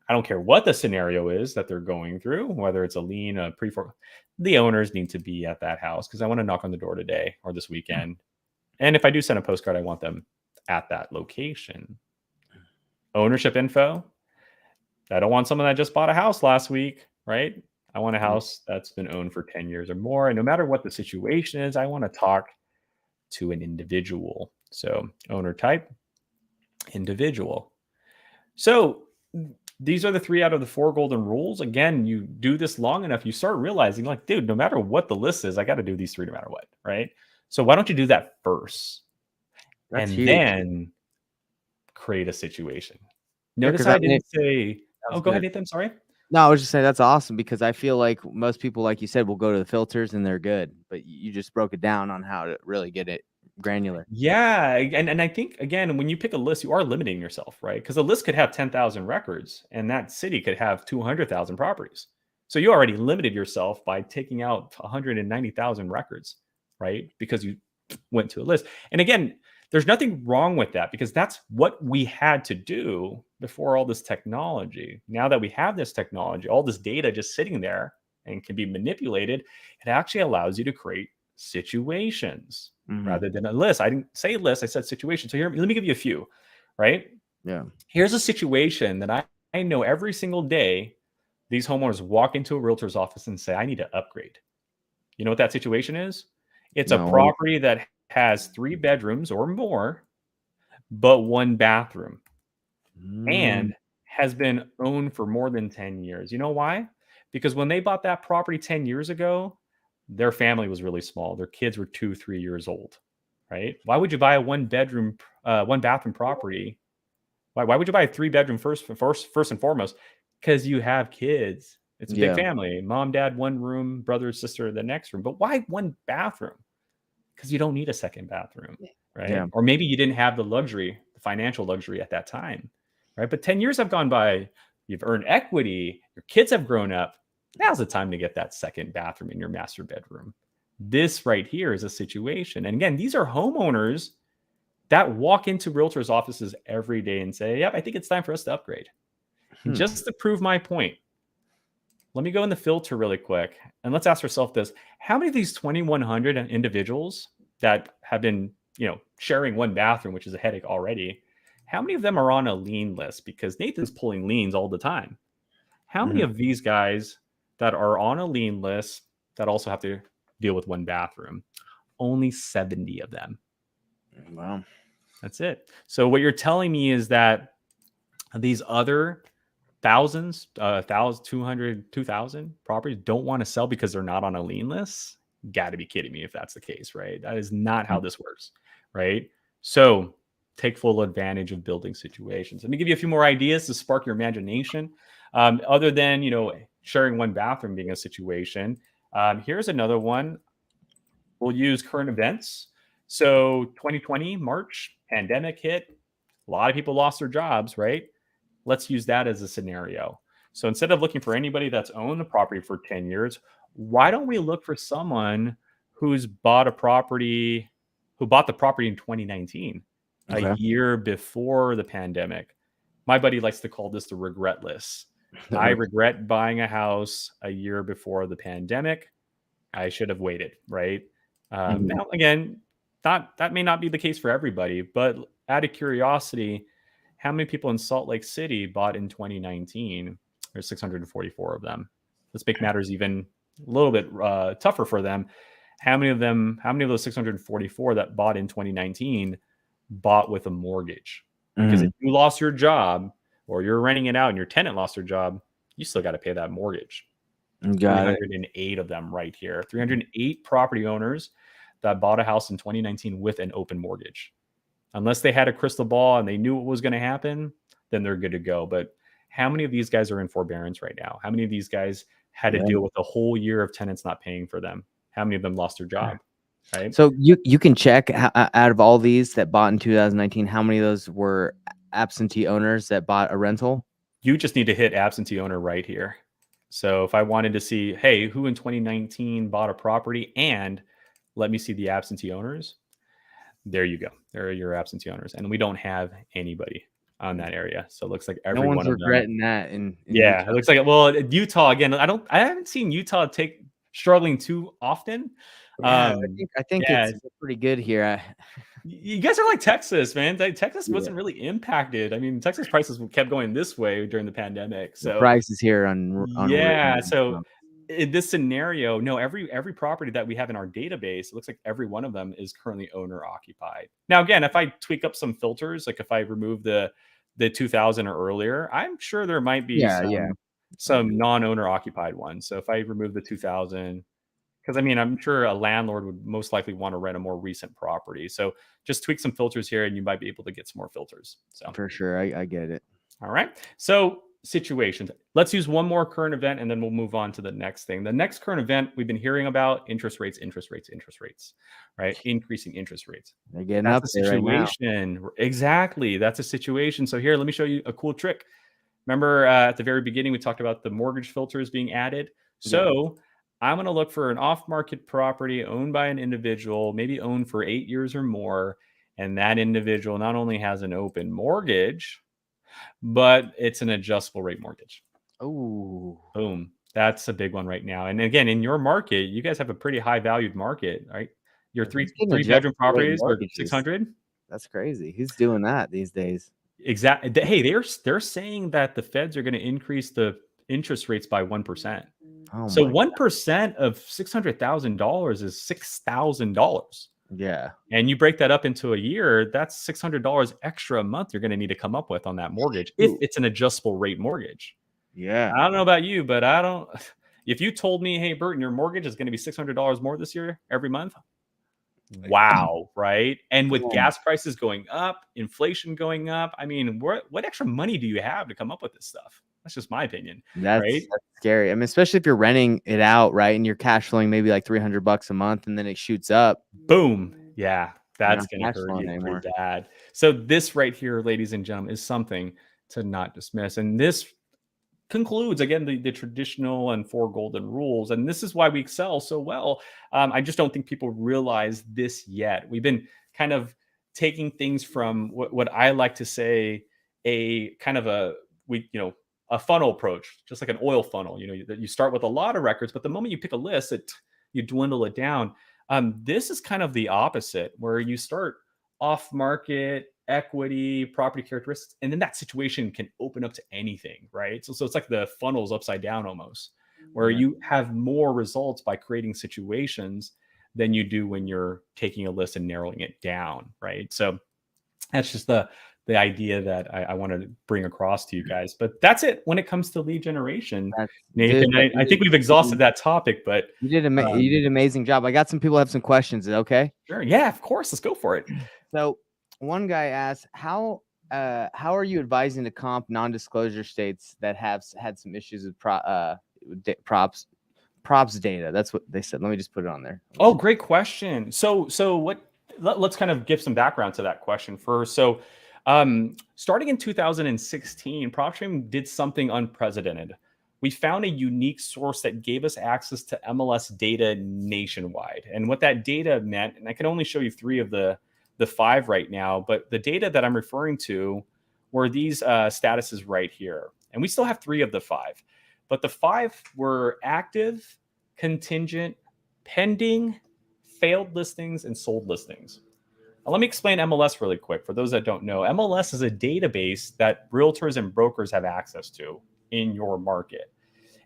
I don't care what the scenario is that they're going through, whether it's a lien, a pre-foreclosure, the owners need to be at that house because I want to knock on the door today or this weekend. And if I do send a postcard, I want them at that location. Ownership info. I don't want someone that just bought a house last week, right? I want a house that's been owned for 10 years or more. And no matter what the situation is, I want to talk to an individual. So owner type, individual. So these are the 3 out of the 4 golden rules. Again, you do this long enough, you start realizing like, dude, no matter what the list is, I got to do these 3 no matter what, right? So why don't you do that first? That's And huge. then create a situation. Yeah, Notice 'cause I didn't say, sounds go ahead, good. Nathan, sorry. No, I was just saying that's awesome because I feel like most people, like you said, will go to the filters and they're good. But you just broke it down on how to really get it granular. Yeah, and I think again, when you pick a list, you are limiting yourself, right? Because a list could have 10,000 records, and that city could have 200,000 properties. So you already limited yourself by taking out 190,000 records, right? Because you went to a list. And again, there's nothing wrong with that because that's what we had to do before all this technology. Now that we have this technology, all this data just sitting there and can be manipulated, it actually allows you to create situations rather than a list. I didn't say list, I said situation. So here, let me give you a few, right? Yeah. Here's a situation that I know every single day these homeowners walk into a realtor's office and say, I need to upgrade. You know what that situation is? It's a No. What property that has 3 bedrooms or more, but 1 bathroom and has been owned for more than 10 years. You know why? Because when they bought that property 10 years ago, their family was really small. Their kids were 2, 3 years old, right? Why would you buy a 1 bedroom, 1 bathroom property? Why would you buy a 3 bedroom first and foremost? Because you have kids. It's a big Yeah. family. Mom, dad, 1 room, brother, sister, the next room. But why 1 bathroom? Because you don't need a second bathroom, right? Yeah. Or maybe you didn't have the luxury, the financial luxury at that time, right? But 10 years have gone by. You've earned equity. Your kids have grown up. Now's the time to get that second bathroom in your master bedroom. This right here is a situation. And again, these are homeowners that walk into realtors' offices every day and say, yep, I think it's time for us to upgrade. And just to prove my point, let me go in the filter really quick and let's ask ourselves this. How many of these 2,100 individuals that have been, sharing one bathroom, which is a headache already, how many of them are on a lien list? Because Nathan's pulling liens all the time. How many Mhm. of these guys that are on a lien list that also have to deal with one bathroom? Only 70 of them. Wow. That's it. So what you're telling me is that these other thousands, 1,200, 2,000 properties don't want to sell because they're not on a lien list? Got to be kidding me if that's the case, right? That is not how Mm. this works, right? So take full advantage of building situations. Let me give you a few more ideas to spark your imagination. Other than, sharing one bathroom being a situation, here's another one. We'll use current events. So 2020, March, pandemic hit. A lot of people lost their jobs, right? Let's use that as a scenario. So instead of looking for anybody that's owned the property for 10 years, why don't we look for someone who's bought a property, who bought the property in 2019, a Okay. year before the pandemic? My buddy likes to call this the regret list. I regret buying a house a year before the pandemic. I should have waited, right? Mhm. Now, again, that may not be the case for everybody, but out of curiosity, how many people in Salt Lake City bought in 2019? There's 644 of them. Let's make matters even a little bit tougher for them. How many of those 644 that bought in 2019 bought with a mortgage? Because if Mhm. you lost your job or you're renting it out and your tenant lost their job, you still got to pay that mortgage. Got it. 308 of them right here. 308 property owners that bought a house in 2019 with an open mortgage. Unless they had a crystal ball and they knew what was going to happen, then they're good to go. But how many of these guys are in forbearance right now? How many of these guys had to Yeah. deal with a whole year of tenants not paying for them? How many of them lost their job? Right? So you can check out of all these that bought in 2019, how many of those were absentee owners that bought a rental? You just need to hit absentee owner right here. So if I wanted to see, hey, who in 2019 bought a property and let me see the absentee owners, there you go. There are your absentee owners. And we don't have anybody on that area. So it looks like No every one's one of them. regretting that in Yeah, it Utah. looks like well, Utah again. I haven't seen Utah take struggling too often. Yeah, I think Yeah, it's pretty good here. you guys are like Texas, man. Texas Yeah, wasn't really impacted. I mean, Texas prices kept going this way during the pandemic. the So prices here on yeah, so in this scenario, no, every property that we have in our database, it looks like every one of them is currently owner occupied. Now, again, if I tweak up some filters, like if I remove the 2000 or earlier, I'm sure there might be yeah. some non-owner occupied ones. So if I remove the 2000, because I mean, I'm sure a landlord would most likely want to rent a more recent property. So just tweak some filters here, and you might be able to get some more filters. So. For sure. I get it. All right. So situations. Let's use one more current event and then we'll move on to the next thing. The next current event we've been hearing about interest rates, right? Increasing interest rates. They're getting That's up a there right now. situation. Exactly. That's a situation. So here, let me show you a cool trick. Remember at the very beginning, we talked about the mortgage filters being added. Yeah. So I'm going to look for an off market property owned by an individual, maybe owned for 8 years or more. And that individual not only has an open mortgage, but it's an adjustable rate mortgage. Oh, Boom. That's a big one right now. And again, in your market, you guys have a pretty high valued market, right? Your three who's getting three bedroom adjustable rate properties are mortgages? 600. That's crazy. Who's doing that these days? Exactly. Hey, they're saying that the feds are going to increase the interest rates by 1%. Oh So my. 1% of $600,000 is $6,000. Yeah. And you break that up into a year, that's $600 extra a month you're going to need to come up with on that mortgage if Ooh, it's an adjustable rate mortgage. yeah. I don't know about you, but I don't. If you told me, "Hey, Burton, your mortgage is going to be $600 more this year every month," wow, right? And with Man, gas prices going up, inflation going up, I mean, what extra money do you have to come up with this stuff? That's just my opinion, right? that's scary. I mean, especially if you're renting it out, right? And you're cash flowing maybe like $300 a month and then it shoots up. Boom. Yeah, You're that's not going to cash hurt flowing you pretty anymore. bad. So this right here, ladies and gentlemen, is something to not dismiss. And this concludes again the traditional and four golden rules, and this is why we excel so well. I just don't think people realize this yet. We've been kind of taking things from what I like to say a kind of a a funnel approach, just like an oil funnel. You start with a lot of records, but the moment you pick a list, you dwindle it down. This is kind of the opposite, where you start off market, equity, property characteristics, and then that situation can open up to anything, right? So it's like the funnel's upside down almost, where Yeah. you have more results by creating situations than you do when you're taking a list and narrowing it down, right? So that's just the idea that I wanted to bring across to you guys. But that's it when it comes to lead generation, That's, dude, Nathan. I think we've exhausted that topic, but you did an amazing job. I got some people have some questions. Is it okay? sure, yeah, of course, let's go for it. So one guy asked, how are you advising to comp non-disclosure states that have had some issues with props data? That's what they said. Let me just put it on there. Oh, great question. So let's kind of give some background to that question first. So starting in 2016, Propstream did something unprecedented. We found a unique source that gave us access to MLS data nationwide. And what that data meant, and I can only show you 3 of the 5 right now, but the data that I'm referring to were these statuses right here. And we still have 3 of the 5. But the 5 were active, contingent, pending, failed listings, and sold listings. Now, let me explain MLS really quick. For those that don't know, MLS is a database that realtors and brokers have access to in your market.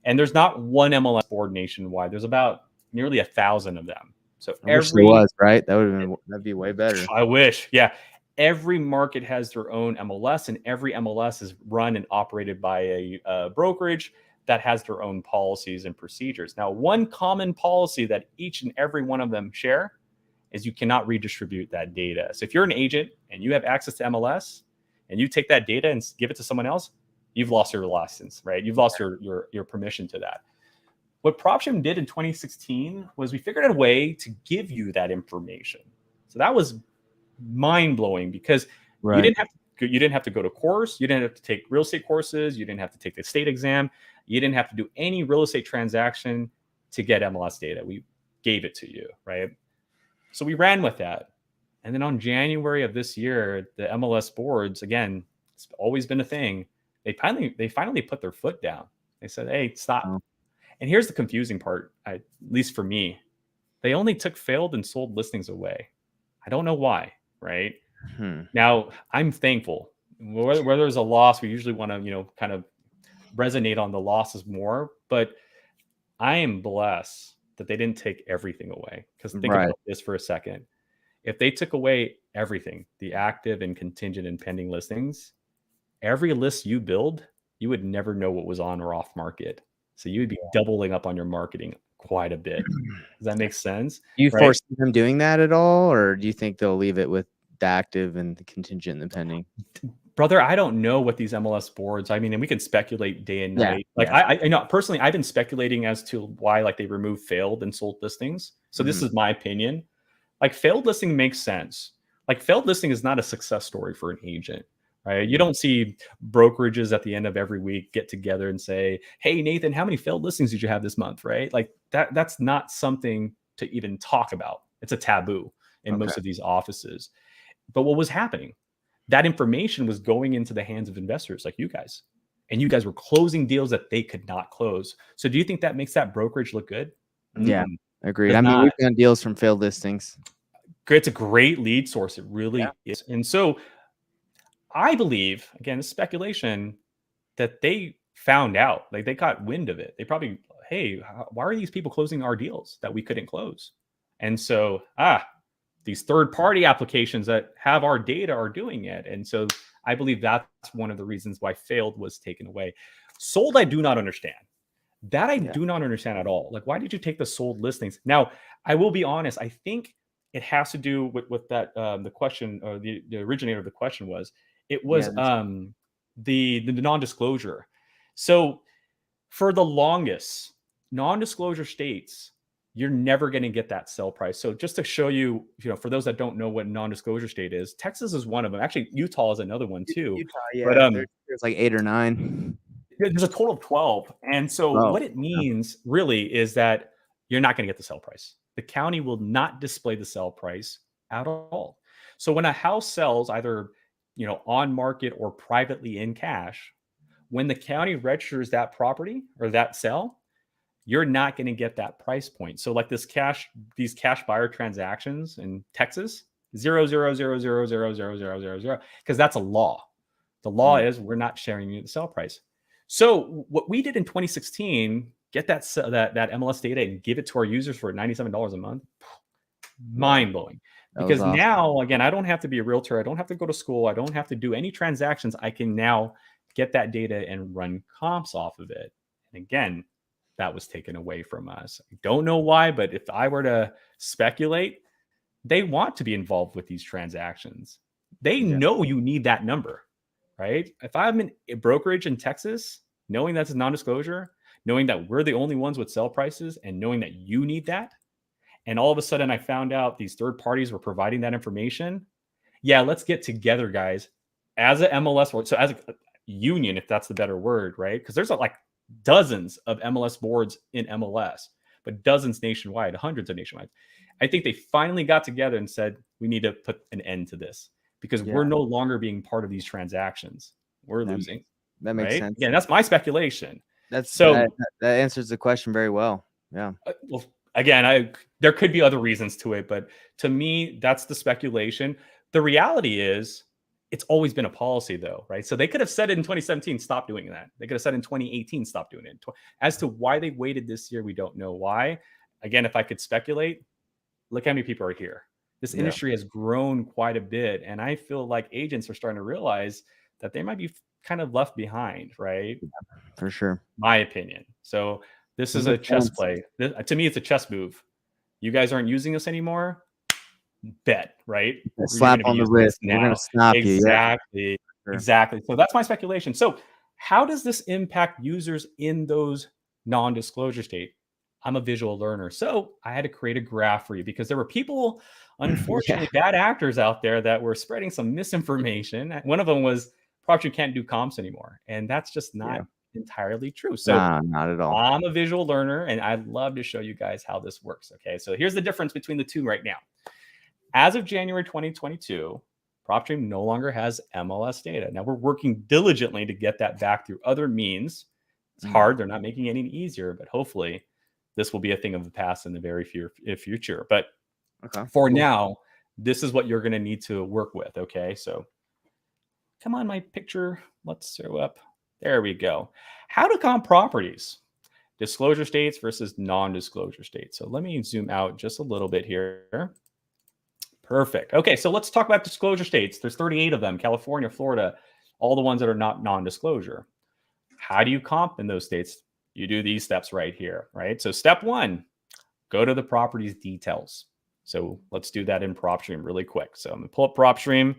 And there's not one MLS board nationwide. There's about nearly 1,000 of them. So I wish there was, right? That'd be way better. I wish. Yeah. Every market has their own MLS, and every MLS is run and operated by a brokerage that has their own policies and procedures. Now, one common policy that each and every one of them share is you cannot redistribute that data. So if you're an agent and you have access to MLS and you take that data and give it to someone else, you've lost your license, right? You've lost your permission to that. What Propstream did in 2016 was we figured out a way to give you that information. So that was mind-blowing because you didn't have to go to course, you didn't have to take real estate courses, you didn't have to take the state exam, you didn't have to do any real estate transaction to get MLS data. We gave it to you, right? So we ran with that. And then on January of this year, the MLS boards, again, it's always been a thing. They finally put their foot down. They said, hey, stop. Oh. And here's the confusing part, at least for me. They only took failed and sold listings away. I don't know why, right? Now, I'm thankful. Where there's a loss, we usually want to, kind of resonate on the losses more. But I am blessed that they didn't take everything away. Because think about this for a second. If they took away everything, the active and contingent and pending listings, every list you build, you would never know what was on or off market. So you would be doubling up on your marketing quite a bit. Does that make sense? Do you foresee them doing that at all? Or do you think they'll leave it with the active and the contingent and the pending? Brother, I don't know what these MLS boards, I mean, and we can speculate day and night. I know personally, I've been speculating as to why they remove failed and sold listings. So this is my opinion. Failed listing makes sense. Failed listing is not a success story for an agent. Right? You don't see brokerages at the end of every week get together and say, hey, Nathan, how many failed listings did you have this month? Right? That's not something to even talk about. It's a taboo in most of these offices. But what was happening? That information was going into the hands of investors like you guys. And you guys were closing deals that they could not close. So do you think that makes that brokerage look good? Yeah, agreed. I mean, we've done deals from failed listings. It's a great lead source. It really is. And so I believe, again, it's speculation, that they found out, they got wind of it. They probably, hey, why are these people closing our deals that we couldn't close? And so, these third-party applications that have our data are doing it. And so I believe that's one of the reasons why failed was taken away. Sold, I do not understand. That I do not understand at all. Why did you take the sold listings? Now, I will be honest. I think it has to do with that, the question, or the originator of the question was, it was the non-disclosure. So for the longest, non-disclosure states, you're never going to get that sell price. So just to show you, for those that don't know what non-disclosure state is, Texas is one of them. Actually, Utah is another one too. Utah, yeah. But there's 8 or 9. There's a total of 12. And so what it means really is that you're not going to get the sell price. The county will not display the sell price at all. So when a house sells either on market or privately in cash, when the county registers that property or that sale, you're not going to get that price point. So like these cash buyer transactions in Texas, 0.000000000, because that's a law. The law is we're not sharing you the sale price. So what we did in 2016, get that MLS data and give it to our users for $97 a month. Mind blowing. Because awesome. now, again, I don't have to be a realtor. I don't have to go to school. I don't have to do any transactions. I can now get that data and run comps off of it. And again, that was taken away from us. I don't know why, but if I were to speculate, they want to be involved with these transactions. They know you need that number, right? If I'm in a brokerage in Texas, knowing that's a non-disclosure, knowing that we're the only ones with sell prices, and knowing that you need that, and all of a sudden I found out these third parties were providing that information. Yeah, let's get together, guys, as a MLS, so as a union, if that's the better word, right? Because there's like dozens of MLS boards in MLS, but dozens nationwide, hundreds of nationwide. I think they finally got together and said, we need to put an end to this because we're no longer being part of these transactions. We're losing. That makes sense. Yeah, that's my speculation. That answers the question very well. Yeah. Well, again, there could be other reasons to it, but to me, that's the speculation. The reality is, it's always been a policy, though, right? So they could have said it in 2017, stop doing that. They could have said in 2018, stop doing it. As to why they waited this year, we don't know why. Again, if I could speculate, look how many people are here. This industry has grown quite a bit, and I feel like agents are starting to realize that they might be kind of left behind, right? Yeah, for sure. My opinion. So this is a chess play. To me, it's a chess move. You guys aren't using this anymore. Bet, right? Slap on the wrist. We're going to stop you. Exactly. Exactly. So that's my speculation. So how does this impact users in those non-disclosure state? I'm a visual learner. So I had to create a graph for you because there were people, unfortunately, bad actors out there that were spreading some misinformation. One of them was Propstream can't do comps anymore. And that's just not entirely true. So not at all. I'm a visual learner and I'd love to show you guys how this works. Okay. So here's the difference between the two right now. As of January 2022, Propstream no longer has MLS data. Now we're working diligently to get that back through other means. It's hard. They're not making it any easier, but hopefully this will be a thing of the past in the very future. But for now, this is what you're going to need to work with. Okay. So come on, my picture. Let's throw up. There we go. How to comp properties. Disclosure states versus non-disclosure states. So let me zoom out just a little bit here. Perfect. Okay, so let's talk about disclosure states. There's 38 of them, California, Florida, all the ones that are not non-disclosure. How do you comp in those states? You do these steps right here, right? So step one, go to the property's details. So let's do that in Propstream really quick. So I'm gonna pull up Propstream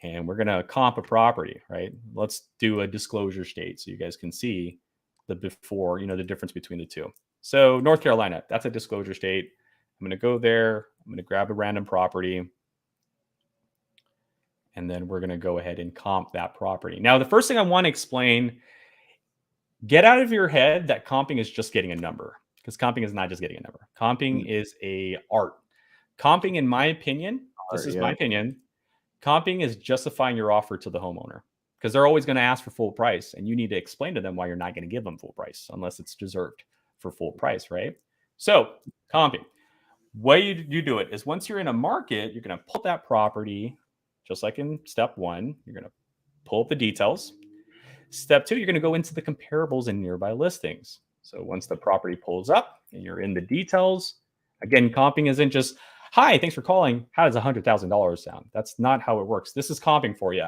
and we're gonna comp a property, right? Let's do a disclosure state so you guys can see the before, the difference between the two. So North Carolina, that's a disclosure state. I'm going to go there. I'm going to grab a random property. And then we're going to go ahead and comp that property. Now, the first thing I want to explain, get out of your head that comping is just getting a number. Because comping is not just getting a number. Comping is a art. Comping, in my opinion, this is my opinion, comping is justifying your offer to the homeowner. Because they're always going to ask for full price. And you need to explain to them why you're not going to give them full price unless it's deserved for full price, right? So, comping. Way you do it is once you're in a market, you're going to pull that property, just like in step one. You're going to pull up the details. Step two, you're going to go into the comparables and nearby listings. So once the property pulls up and you're in the details, again, comping isn't just, hi, thanks for calling. How does $100,000 sound? That's not how it works. This is comping for you.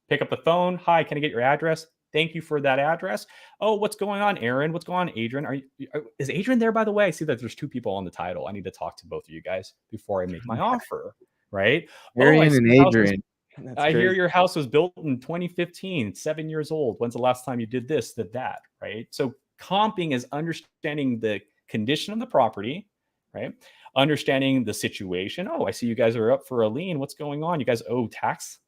Pick up the phone. Hi, can I get your address? Thank you for that address. Oh, what's going on, Aaron? What's going on, Adrian? Is Adrian there, by the way? I see that there's two people on the title. I need to talk to both of you guys before I make my offer, right? Arian and Adrian. I hear your house was built in 2015, 7 years old. When's the last time you did this, did that, right? So comping is understanding the condition of the property, right? Understanding the situation. Oh, I see you guys are up for a lien. What's going on? You guys owe taxes?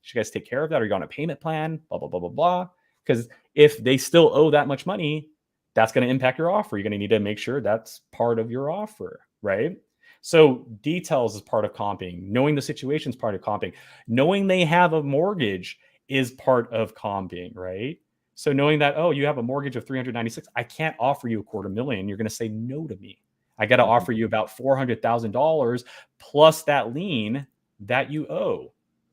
Should you guys take care of that? Are you on a payment plan? Blah, blah, blah, blah, blah. Because if they still owe that much money, that's going to impact your offer. You're going to need to make sure that's part of your offer, right? So details is part of comping. Knowing the situation is part of comping. Knowing they have a mortgage is part of comping, right? So knowing that, oh, you have a mortgage of 396, I can't offer you $250,000. You're going to say no to me. I got to offer you about $400,000 plus that lien that you owe,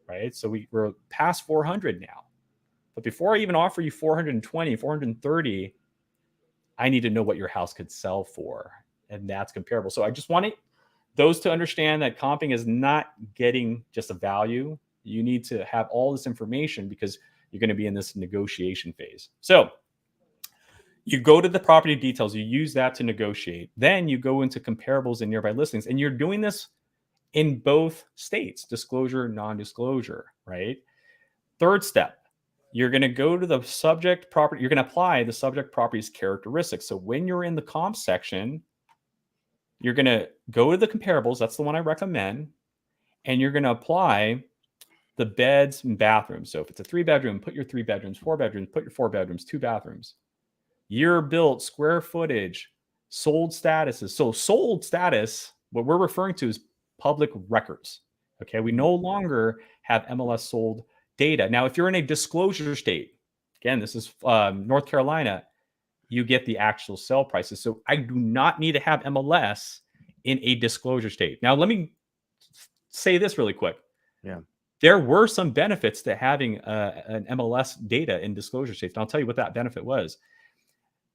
right? So we're past 400 now. But before I even offer you 420, 430, I need to know what your house could sell for. And that's comparable. So I just wanted those to understand that comping is not getting just a value. You need to have all this information because you're going to be in this negotiation phase. So you go to the property details, you use that to negotiate. Then you go into comparables and nearby listings. And you're doing this in both states, disclosure, non-disclosure, right? Third step, you're going to go to the subject property. You're going to apply the subject property's characteristics. So when you're in the comp section, you're going to go to the comparables. That's the one I recommend. And you're going to apply the beds and bathrooms. So if it's a 3-bedroom, put your 3 bedrooms, 4 bedrooms, put your 4 bedrooms, 2 bathrooms. Year built, square footage, sold statuses. So sold status, what we're referring to is public records. Okay, we no longer have MLS sold data. Now, if you're in a disclosure state, again, this is North Carolina, you get the actual sell prices. So I do not need to have MLS in a disclosure state. Now, let me say this really quick. Yeah. There were some benefits to having an MLS data in disclosure states. And I'll tell you what that benefit was.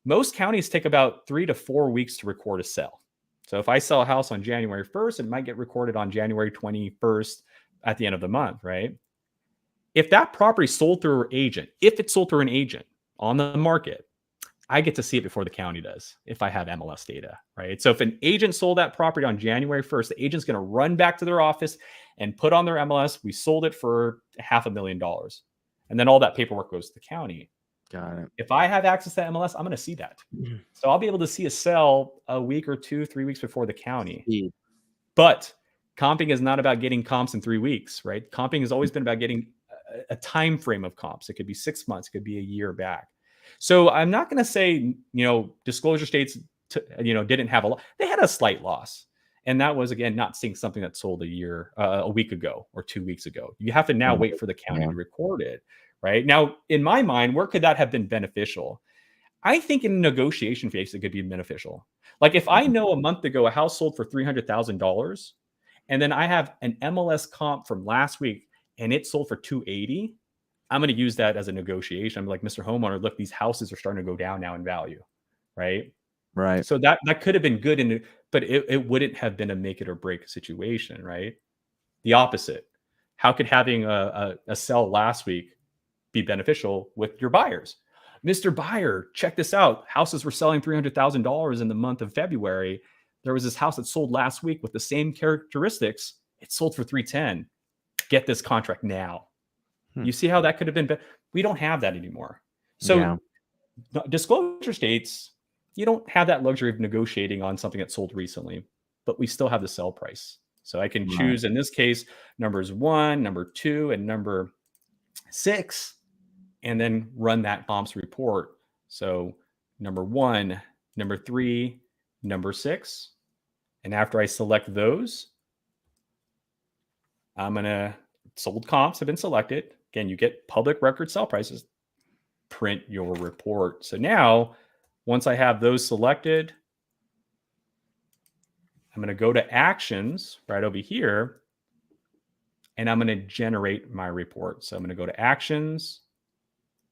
Most counties take about 3 to 4 weeks to record a sale. So if I sell a house on January 1st, it might get recorded on January 21st at the end of the month, right? If that property sold through an agent, if it's sold through an agent on the market, I get to see it before the county does if I have MLS data, right? So if an agent sold that property on January 1st, the agent's going to run back to their office and put on their MLS, we sold it for $500,000. And then all that paperwork goes to the county. Got it. If I have access to MLS, I'm going to see that. So I'll be able to see a sale a week or 2, 3 weeks before the county. Speed. But comping is not about getting comps in 3 weeks, right? Comping has always been about getting a time frame of comps. It could be 6 months, it could be a year back. So I'm not going to say, disclosure states, didn't have a lot. They had a slight loss. And that was, again, not seeing something that sold a week ago or 2 weeks ago. You have to now wait for the county to record it, right? Now, in my mind, where could that have been beneficial? I think in a negotiation phase, it could be beneficial. Like if I know a month ago a house sold for $300,000 and then I have an MLS comp from last week and it sold for $280,000, I'm going to use that as a negotiation. I'm like, Mr. Homeowner, look, these houses are starting to go down now in value, right? Right. So that could have been good, but it wouldn't have been a make it or break situation, right? The opposite. How could having a sell last week be beneficial with your buyers? Mr. Buyer, check this out. Houses were selling $300,000 in the month of February. There was this house that sold last week with the same characteristics. It sold for $310,000. Get this contract now. You see how that could have been? We don't have that anymore. So disclosure states, you don't have that luxury of negotiating on something that sold recently, but we still have the sell price. So I can choose, in this case, numbers 1, number 2, and number 6, and then run that comps report. So number 1, number 3, number 6. And after I select those, I'm going to, sold comps have been selected. Again, you get public record sell prices, print your report. So now, once I have those selected, I'm going to go to actions right over here, and I'm going to generate my report. So I'm going to go to actions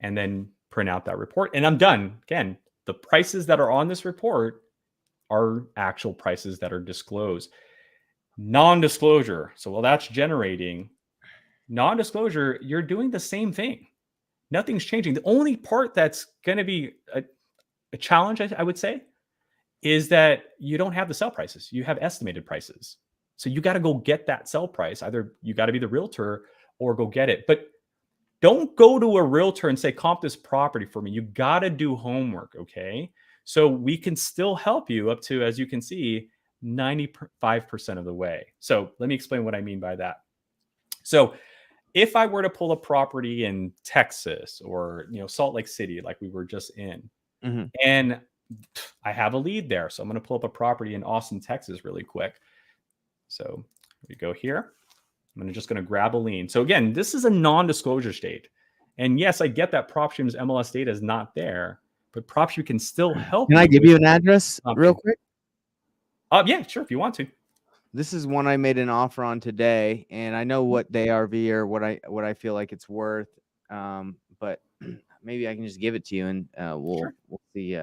and then print out that report, and I'm done. Again, the prices that are on this report are actual prices that are disclosed. Non-disclosure. So while that's generating, non-disclosure, you're doing the same thing. Nothing's changing. The only part that's going to be a challenge, I would say, is that you don't have the sell prices. You have estimated prices. So you got to go get that sell price. Either you got to be the realtor or go get it. But don't go to a realtor and say, comp this property for me. You got to do homework, okay? So we can still help you up to, as you can see, 95% of the way. So let me explain what I mean by that. So if I were to pull a property in Texas or Salt Lake City, like we were just in, and I have a lead there, so I'm going to pull up a property in Austin, Texas, really quick. So we go here. I'm just going to grab a lien. So again, this is a non-disclosure state, And yes, I get that Propstream's MLS data is not there, but Propstream can still help Can I you give with you an address real comping. quick? Yeah, sure, if you want to. This is one I made an offer on today, and I know what they RV or what I feel like it's worth. But maybe I can just give it to you, and we'll see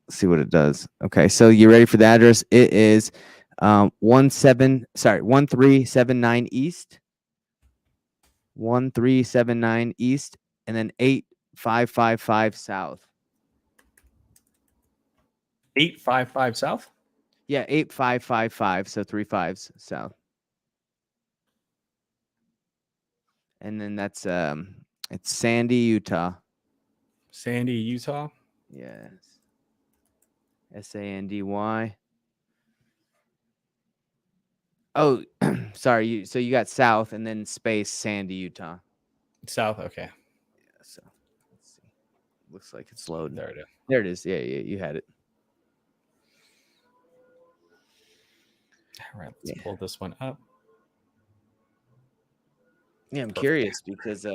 see what it does. Okay, so you ready for the address? It is 1379 East, 1379 East, and then 8555 South. 855 South. Yeah, 8555. So 3 5s south. And then that's it's Sandy, Utah. Sandy, Utah. Yes. Sandy. Oh, sorry. So you got South and then space Sandy, Utah. South. Okay. Yeah, so let's see. Looks like it's loading. There it is. There it is. Yeah, you had it. All right, let's pull this one up. Yeah, I'm curious because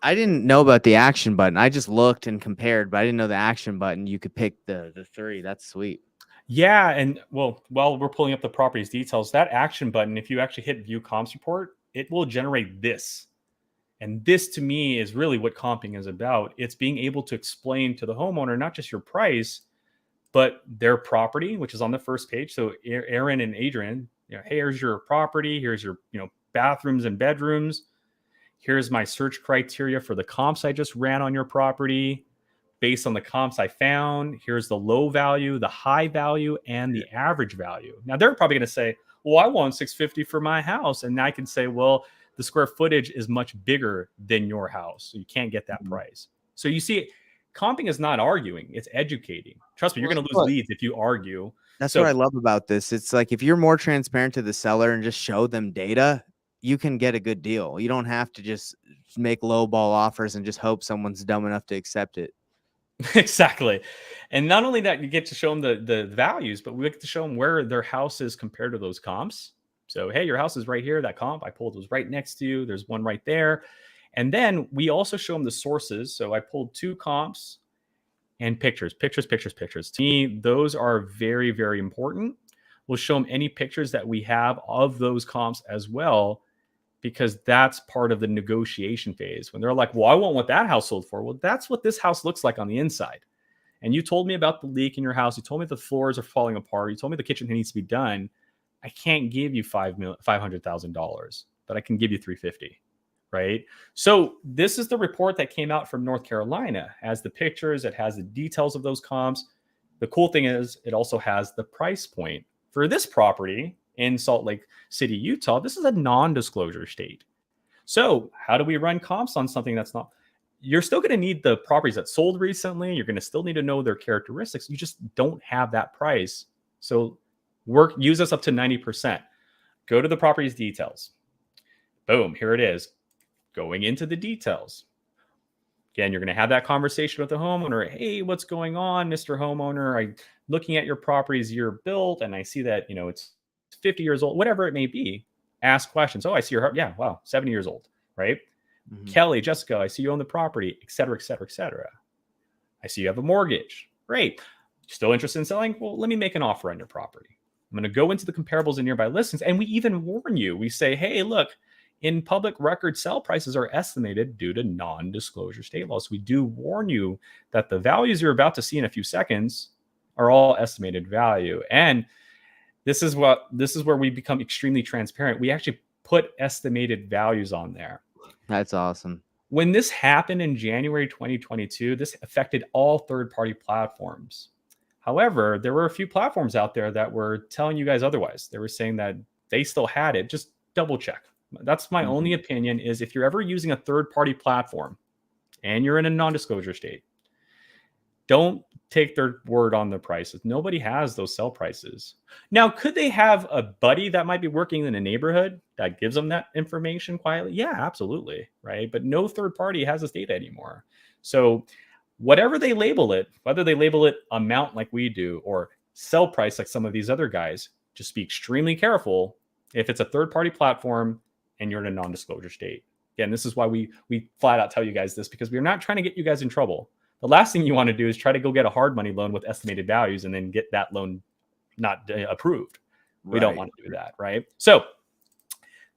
I didn't know about the action button. I just looked and compared, but I didn't know the action button. You could pick the 3. That's sweet. Yeah, and well, while we're pulling up the properties details, that action button, if you actually hit view comps report, it will generate this. And this to me is really what comping is about. It's being able to explain to the homeowner not just your price, but their property, which is on the first page. So Aaron and Adrian, hey, here's your property, here's your bathrooms and bedrooms. Here's my search criteria for the comps I just ran on your property. Based on the comps I found, here's the low value, the high value, and the average value. Now, they're probably going to say, well, I want 650 for my house. And I can say, well, the square footage is much bigger than your house. So you can't get that price. So you see, comping is not arguing, it's educating. Trust me, you're going to lose leads if you argue. That's what I love about this. It's like if you're more transparent to the seller and just show them data, you can get a good deal. You don't have to just make low ball offers and just hope someone's dumb enough to accept it. Exactly. And not only that, you get to show them the values, but we get to show them where their house is compared to those comps. So, hey, your house is right here. That comp, I pulled was right next to you. There's one right there. And then we also show them the sources. So I pulled 2 comps and pictures. To me, those are very, very important. We'll show them any pictures that we have of those comps as well, because that's part of the negotiation phase. When they're like, well, I want what that house sold for. Well, that's what this house looks like on the inside. And you told me about the leak in your house. You told me the floors are falling apart. You told me the kitchen needs to be done. I can't give you $500,000, but I can give you $350,000, right? So this is the report that came out from North Carolina. It has the pictures. It has the details of those comps. The cool thing is it also has the price point. For this property in Salt Lake City, Utah, this is a non-disclosure state. So how do we run comps on something that's not? You're still going to need the properties that sold recently. You're going to still need to know their characteristics. You just don't have that price. So use us up to 90%. Go to the properties details. Boom, here it is. Going into the details. Again, you're going to have that conversation with the homeowner. Hey, what's going on, Mr. Homeowner? I'm looking at your property's year built, and I see that, it's 50 years old, whatever it may be. Ask questions. Oh, I see your, yeah, wow, 70 years old, right? Mm-hmm. Kelly, Jessica, I see you own the property, et cetera, et cetera, et cetera. I see you have a mortgage. Great. Still interested in selling? Well, let me make an offer on your property. I'm going to go into the comparables and nearby listings, and we even warn you. We say, hey, look, in public record, sell prices are estimated due to non-disclosure state laws. We do warn you that the values you're about to see in a few seconds are all estimated value. And this is where we become extremely transparent. We actually put estimated values on there. That's awesome. When this happened in January 2022, this affected all third-party platforms. However, there were a few platforms out there that were telling you guys otherwise. They were saying that they still had it. Just double check. That's my only opinion, is if you're ever using a third-party platform and you're in a non-disclosure state, don't take their word on the prices. Nobody has those sell prices. Now, could they have a buddy that might be working in a neighborhood that gives them that information quietly? Yeah, absolutely, right? But no third party has this data anymore. So whatever they label it, whether they label it amount like we do or sell price like some of these other guys, just be extremely careful if it's a third-party platform and you're in a non-disclosure state. Again, this is why we flat out tell you guys this, because we're not trying to get you guys in trouble. The last thing you want to do is try to go get a hard money loan with estimated values and then get that loan not approved. We don't want to do that, right? So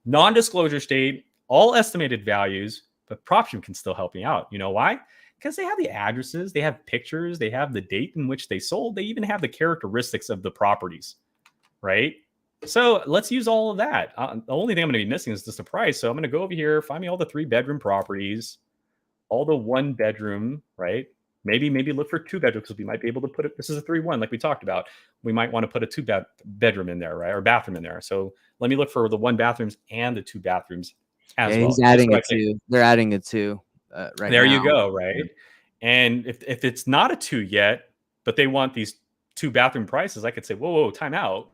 non-disclosure state, all estimated values, but Propstream can still help me out. You know why? Because they have the addresses, they have pictures, they have the date in which they sold, they even have the characteristics of the properties, right? So let's use all of that. The only thing I'm going to be missing is just the price. So I'm going to go over here, find me all the 3-bedroom properties, all the 1-bedroom, right? Maybe look for 2-bedroom, because we might be able to put it. This is a 3-1, like we talked about. We might want to put a 2-bedroom in there, right? Or bathroom in there. So let me look for the 1 bathrooms and the 2 bathrooms as well. He's adding it too. They're adding it too. Right there now. You go, right? And if it's not a 2 yet, but they want these 2-bathroom prices, I could say, whoa, time out.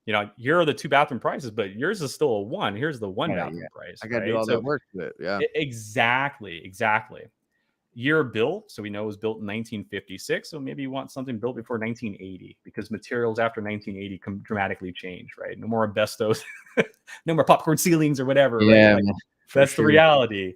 You know, here are the 2-bathroom prices, but yours is still a 1. Here's the 1-bathroom price. I got to do all that work to it. Yeah, exactly. Year built, so we know it was built in 1956. So maybe you want something built before 1980, because materials after 1980 can dramatically change, right? No more asbestos, no more popcorn ceilings or whatever. Yeah, right? That's the reality.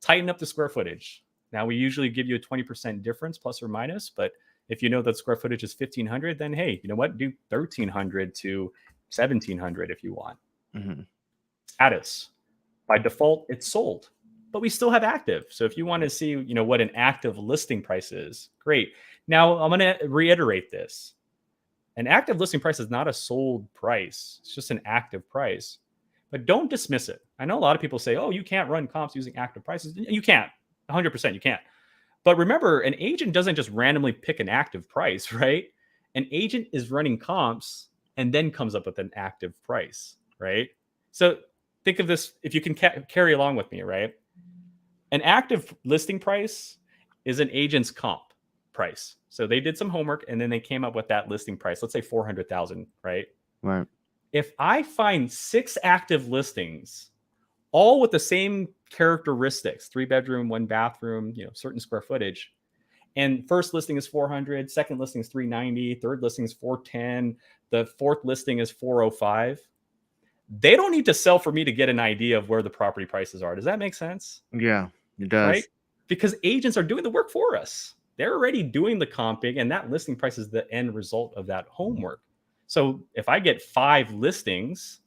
Tighten up the square footage. Now, we usually give you a 20% difference, plus or minus, but if you know that square footage is 1,500, then hey, you know what? Do 1,300 to 1,700 if you want. Status. By default, it's sold, but we still have active. So if you want to see, you know, what an active listing price is, great. Now I'm going to reiterate this. An active listing price is not a sold price. It's just an active price. But don't dismiss it. I know a lot of people say, oh, you can't run comps using active prices. You can't. 100% you can't. But remember, an agent doesn't just randomly pick an active price, right? An agent is running comps and then comes up with an active price, right? So think of this, if you can carry along with me, right? An active listing price is an agent's comp price. So they did some homework and then they came up with that listing price. Let's say 400,000, right? Right. If I find 6 active listings, all with the same characteristics, 3-bedroom, 1-bathroom, you know, certain square footage, and first listing is 400, second listing is 390, third listing is 410, the fourth listing is 405. They don't need to sell for me to get an idea of where the property prices are. Does that make sense? Yeah, it does. Right? Because agents are doing the work for us. They're already doing the comping, and that listing price is the end result of that homework. So if I get 5 listings,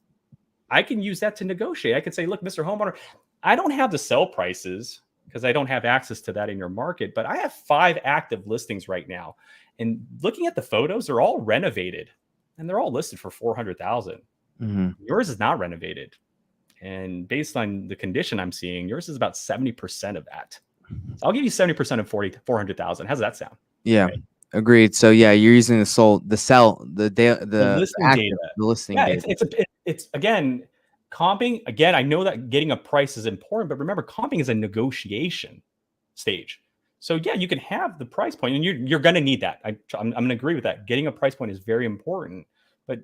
I can use that to negotiate. I can say, look, Mr. Homeowner, I don't have the sell prices because I don't have access to that in your market, but I have 5 active listings right now. And looking at the photos, they're all renovated and they're all listed for 400,000. Yours is not renovated. And based on the condition I'm seeing, yours is about 70% of that. So I'll give you 70% of 400,000. How's that sound? Yeah. Right. Agreed. So yeah, you're using the listing data. The listing data. It's again, comping. Again, I know that getting a price is important, but remember, comping is a negotiation stage. So yeah, you can have the price point, and you're going to need that. I'm going to agree with that. Getting a price point is very important, but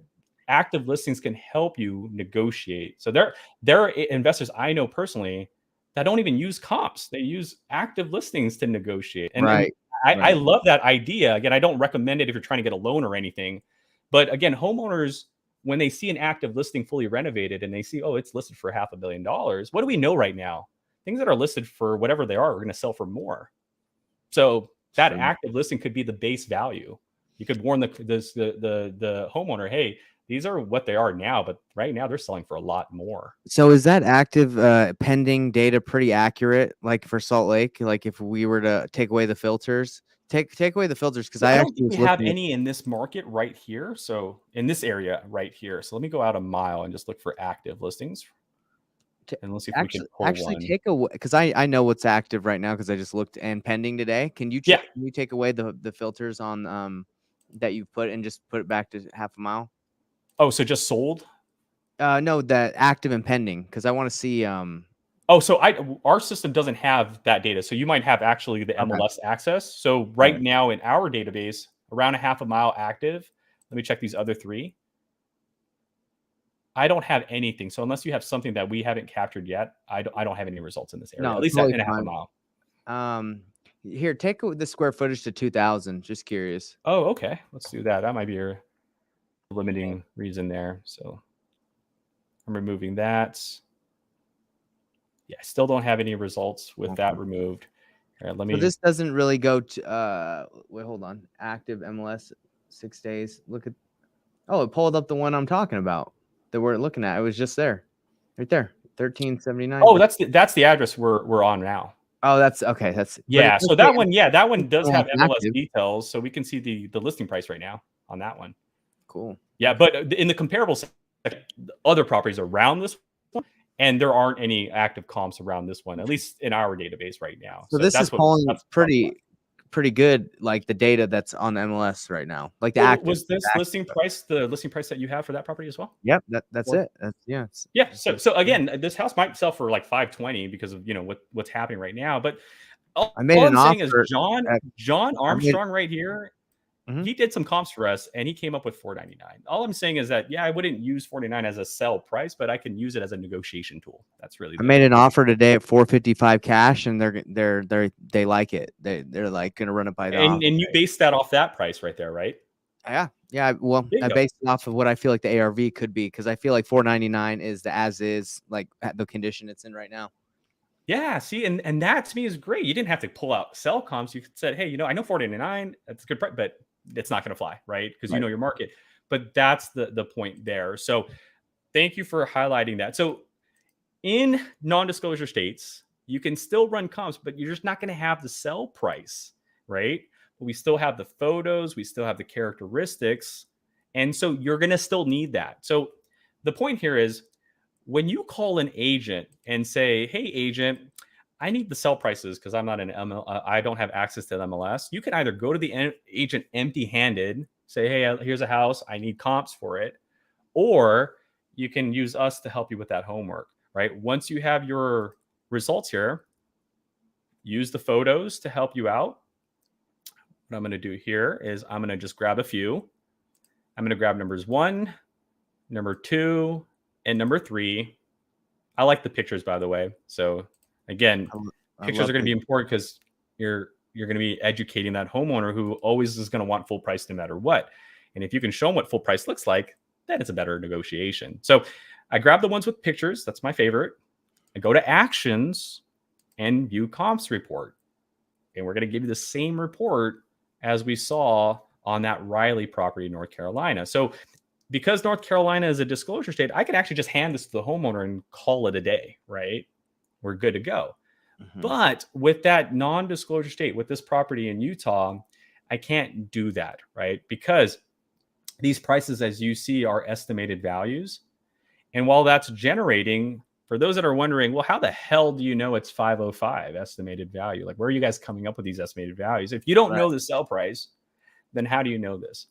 active listings can help you negotiate. So there are investors I know personally that don't even use comps. They use active listings to negotiate. And, right. I love that idea. Again, I don't recommend it if you're trying to get a loan or anything. But again, homeowners, when they see an active listing fully renovated and they see, oh, it's listed for $500 million. What do we know right now? Things that are listed for whatever they are going to sell for more. So that active listing could be the base value. You could warn the homeowner, hey, these are what they are now, but right now they're selling for a lot more. So is that active pending data pretty accurate? Like for Salt Lake, like if we were to take away the filters, take away the filters, because I don't think we have any in this market right here. So in this area right here. So let me go out a mile and just look for active listings. And let's see if we can pull one. Take away, because I know what's active right now because I just looked, and pending today. Can you can you take away the filters on that you put and just put it back to half a mile? Oh, so just sold? No, that active and pending, because I want to see. Oh, so our system doesn't have that data. So you might have actually the MLS access. So right now in our database, around a half a mile active. Let me check these other 3. I don't have anything. So unless you have something that we haven't captured yet, I don't have any results in this area. No, at least in a half a mile. Here, take the square footage to 2,000. Just curious. Oh, okay. Let's do that. That might be your limiting reason there. So I'm removing that. Yeah, still don't have any results with that removed. All right, let me. So this doesn't really go to wait, hold on. Active MLS 6 days. Look at it pulled up the one I'm talking about that we're looking at. It was just there. Right there. 1379. Oh, that's the address we're on now. Oh, that's okay. That's yeah. So that one, that one does have MLS active details, so we can see the listing price right now on that one. Cool. Yeah, but in the comparable section, other properties around this one, and there aren't any active comps around this one, at least in our database right now. So this is pulling pretty good, like the data that's on MLS right now, like the active. Was this listing price the listing price that you have for that property as well? Yep, that's it. Yeah. So again, this house might sell for like 520 because of what's happening right now. But all I'm saying is John Armstrong right here. He did some comps for us, and he came up with 499. All I'm saying is that I wouldn't use 499 as a sell price, but I can use it as a negotiation tool. That's really. I made an offer today at 455 cash, and they like it. They're like going to run it by the. And you based that off that price right there, right? Yeah. Well, I based it off of what I feel like the ARV could be, because I feel like 499 is the as is, like the condition it's in right now. Yeah, see, and that to me is great. You didn't have to pull out sell comps. You said, hey, I know 499, that's a good price, but it's not going to fly, right? Because you know your market. But that's the point there. So thank you for highlighting that. So in non-disclosure states, you can still run comps, but you're just not going to have the sell price, right? But we still have the photos, we still have the characteristics. And so you're going to still need that. So the point here is, when you call an agent and say, hey, agent, I need the sell prices because I'm not an I don't have access to MLS. You can either go to the agent empty-handed, say, hey, here's a house, I need comps for it, or you can use us to help you with that homework, right? Once you have your results here, use the photos to help you out. What I'm going to do here is I'm going to just grab a few. I'm going to grab numbers 1, number 2, and number 3. I like the pictures, by the way. So again, pictures are going to be important because you're going to be educating that homeowner who always is going to want full price no matter what. And if you can show them what full price looks like, then it's a better negotiation. So I grab the ones with pictures. That's my favorite. I go to actions and view comps report. And we're going to give you the same report as we saw on that Riley property in North Carolina. So because North Carolina is a disclosure state, I can actually just hand this to the homeowner and call it a day, right? We're good to go. But with that non-disclosure state, with this property in Utah, I can't do that, right? Because these prices, as you see, are estimated values. And while that's generating, for those that are wondering, well, how the hell do you know it's 505 estimated value? Like, where are you guys coming up with these estimated values? If you don't know the sell price, then how do you know this?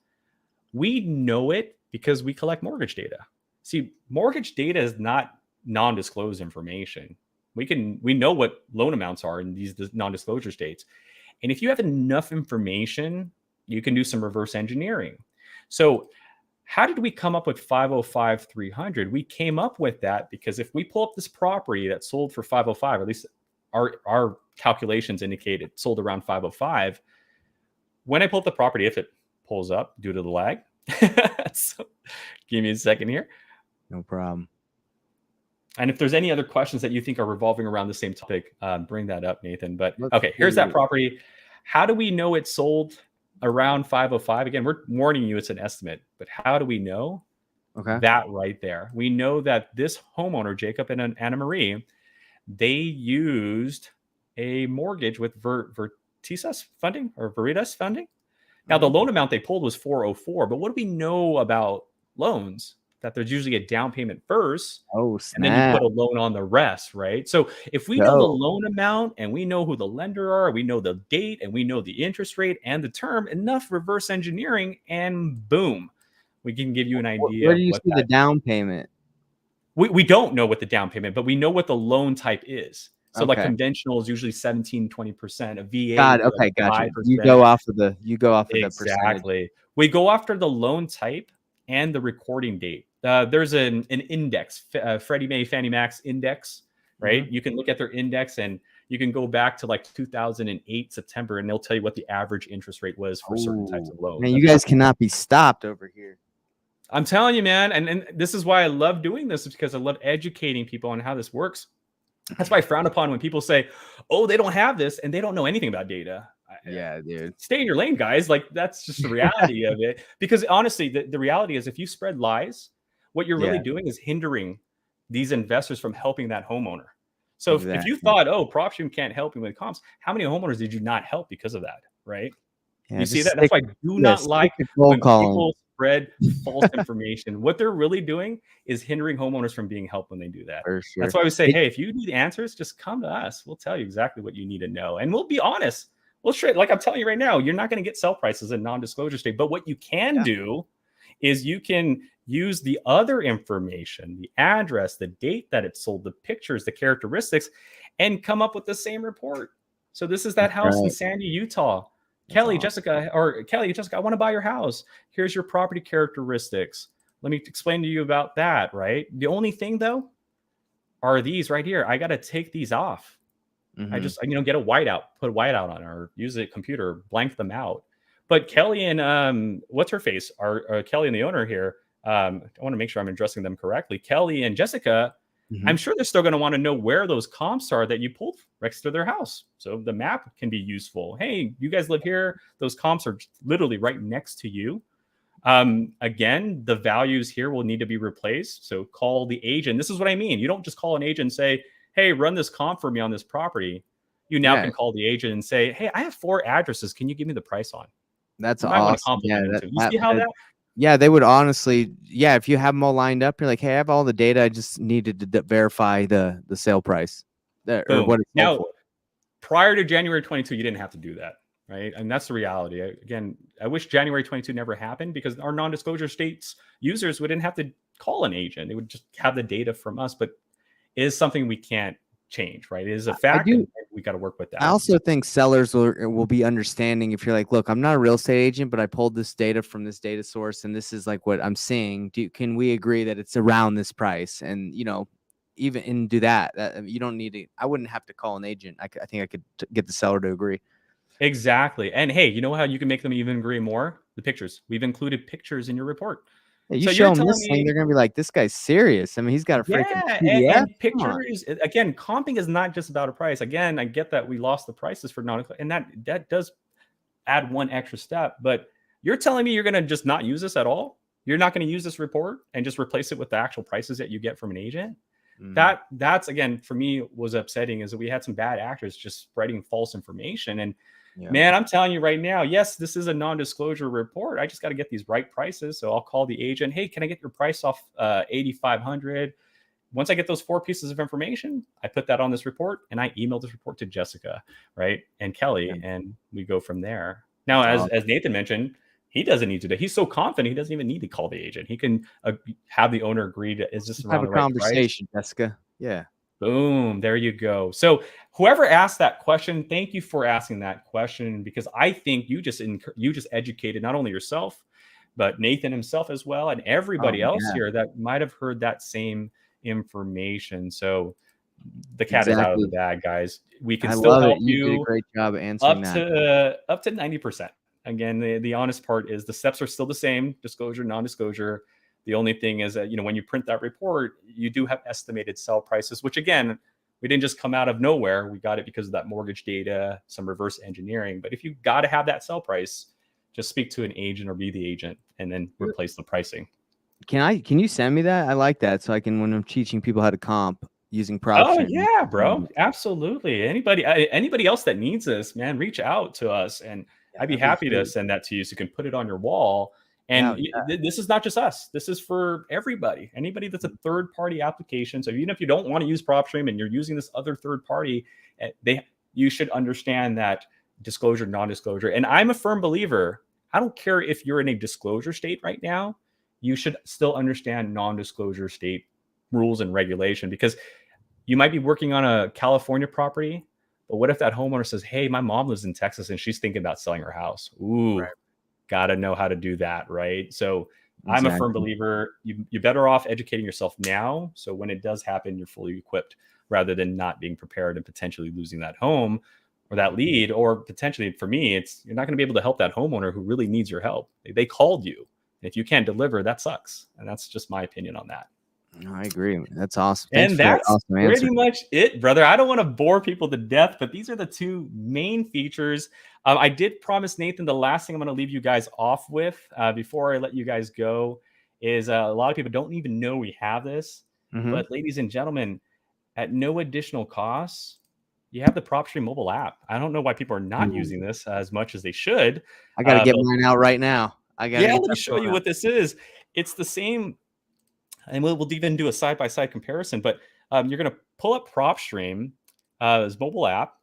We know it because we collect mortgage data. See, mortgage data is not non-disclosed information. We know what loan amounts are in these non-disclosure states. And if you have enough information, you can do some reverse engineering. So how did we come up with 505, 300? We came up with that because if we pull up this property that sold for 505, at least our calculations indicate it sold around 505. When I pull up the property, if it pulls up due to the lag, so give me a second here. No problem. And if there's any other questions that you think are revolving around the same topic, bring that up, Nathan. But okay, here's that property. How do we know it sold around 505? Again, we're warning you it's an estimate, but how do we know? That right there. We know that this homeowner, Jacob and Anna Marie, they used a mortgage with Veritas funding or Veritas funding. Now, the loan amount they pulled was 404, but what do we know about loans? That there's usually a down payment first, and then you put a loan on the rest, right? So if we know the loan amount and we know who the lender are, we know the date and we know the interest rate and the term, enough reverse engineering, and boom, we can give you an idea. Where do you see the down payment? We don't know what the down payment, but we know what the loan type is. So like conventional is usually 17, 20%. A VA. Gotcha. You go off of the percentage. Exactly. We go after the loan type and the recording date. There's an index, Freddie Mae, Fannie Mac's index, right? You can look at their index and you can go back to like 2008 September, and they'll tell you what the average interest rate was for certain types of loans. Man, you guys cannot be stopped over here. I'm telling you, man. And this is why I love doing this, is because I love educating people on how this works. That's why I frown upon when people say, "Oh, they don't have this," and they don't know anything about data. Yeah, dude. Stay in your lane, guys. Like that's just the reality of it. Because honestly, the reality is if you spread lies, what you're really Yeah, doing is hindering these investors from helping that homeowner. So if you exactly. thought, oh, Propstream can't help you with comps, how many homeowners did you not help because of that? Right. Yeah, You see just that? That's stick. why I do Yeah, not stick like to cold when calling. people spread false information. What they're really doing is hindering homeowners from being helped when they do that. For That's sure. why I would say, Hey, hey, if you need answers, just come to us. We'll tell you exactly what you need to know. And we'll be honest. Well, straight, like I'm telling you right now, you're not going to get sell prices in non-disclosure state. But what you can yeah, do is you can use the other information, the address, the date that it sold, the pictures, the characteristics, and come up with the same report. So this is that that's house in right. Sandy, Utah. That's awesome. Kelly, Jessica, I want to buy your house. Here's your property characteristics. Let me explain to you about that, right? The only thing though are these right here. I got to take these off. I Hmm. just, get a whiteout, put a whiteout on, or use a computer, blank them out. But Kelly and what's her face? Are Kelly and the owner here. I want to make sure I'm addressing them correctly. Kelly and Jessica, Hmm. I'm sure they're still going to want to know where those comps are that you pulled next to their house. So the map can be useful. Hey, you guys live here. Those comps are literally right next to you. Again, the values here will need to be replaced. So call the agent. This is what I mean. You don't just call an agent and say, hey, run this comp for me on this property. You now Yeah, can call the agent and say, hey, I have 4 addresses. Can you give me the price on? that's You might want to awesome. Yeah, compliment them that too. You that see how that that yeah, they would honestly, yeah, if you have them all lined up, you're like, hey, I have all the data. I just needed to verify the sale price or boom. what it's sold Now, for. prior to January 22, you didn't have to do that, right? And that's the reality. Again, I wish January 22 never happened because our non-disclosure states users wouldn't have to call an agent. They would just have the data from us, but it is something we can't change, right? It is a I fact and do. we got to work with I that. also think sellers will be understanding if you're like, look, I'm not a real estate agent, but I pulled this data from this data source, and this is like what I'm seeing. Can we agree that it's around this price? And even and do that. You don't need to. I wouldn't have to call an agent. I think I could get the seller to agree. Exactly. And hey, you know how you can make them even agree more? The pictures. We've included pictures in your report. Yeah, you So show you're them telling this thing, me they're gonna be like, this guy's serious. I mean, he's got a freaking yeah, PDF. and Come on. pictures again. Comping is not just about a price. Again, I get that we lost the prices for non, and that does add one extra step. But you're telling me you're going to just not use this at all? You're not going to use this report and just replace it with the actual prices that you get from an agent? Mhm. That's again for me was upsetting is that we had some bad actors just spreading false information. And Yeah. man, I'm telling you right now, yes, this is a non-disclosure report. I just got to get these right prices. So I'll call the agent. Hey, can I get your price off 8,500? Once I get those 4 pieces of information, I put that on this report and I email this report to Jessica, right? And Yeah. Kelly, and we go from there. Now, That's as awesome. Nathan mentioned, he doesn't need to. He's so confident he doesn't even need to call the agent. He can have the owner agree to is this Just have around a the right price? conversation, Jessica. Yeah. Boom, there you go. So whoever asked that question, thank you for asking that question because I think you just educated not only yourself, but Nathan himself as well, and Oh everybody else yeah. here that might have heard that same information. So the cat is out of the Exactly. bag, guys. We can I still love it. help You did a you great job of answering that. up to 90%. Again, the honest part is the steps are still the same: disclosure, non-disclosure. The only thing is that when you print that report, you do have estimated sell prices, which again, we didn't just come out of nowhere. We got it because of that mortgage data, some reverse engineering. But if you got to have that sell price, just speak to an agent or be the agent and then replace the pricing. Can you send me that? I like that. So I can when I'm teaching people how to comp using Oh Propstream. yeah, bro. Absolutely. Anybody else that needs this, man, reach out to us and Yeah, I'd be that'd be happy to huge. send that to you so you can put it on your wall. Yeah, And this is not just us. This is for everybody. Anybody that's a third party application. So even if you don't want to use PropStream and you're using this other third party, you should understand that disclosure, non-disclosure. And I'm a firm believer. I don't care if you're in a disclosure state right now. You should still understand non-disclosure state rules and regulation because you might be working on a California property, but what if that homeowner says, "Hey, my mom lives in Texas and she's thinking about selling her house." Ooh, right. got to know how to do that, right? So I'm a firm Exactly. believer you're better off educating yourself now. So when it does happen, you're fully equipped rather than not being prepared and potentially losing that home or that lead. Or potentially for me, it's you're not going to be able to help that homeowner who really needs your help. They called you. If you can't deliver, that sucks. And that's just my opinion on that. I agree. That's awesome. Thanks And for that that's awesome answer. pretty much it, brother. I don't want to bore people to death, but these are the two main features. I did promise Nathan the last thing I'm going to leave you guys off with before I let you guys go is a lot of people don't even know we have this. Mm-hmm. But ladies and gentlemen, at no additional cost, you have the Propstream mobile app. I don't know why people are not using this as much as they should. I got to get But mine out right now. I got to yeah, get let me that show phone you out. what this is. It's the same, and we'll even do a side-by-side comparison. But you're going to pull up Propstream as mobile app,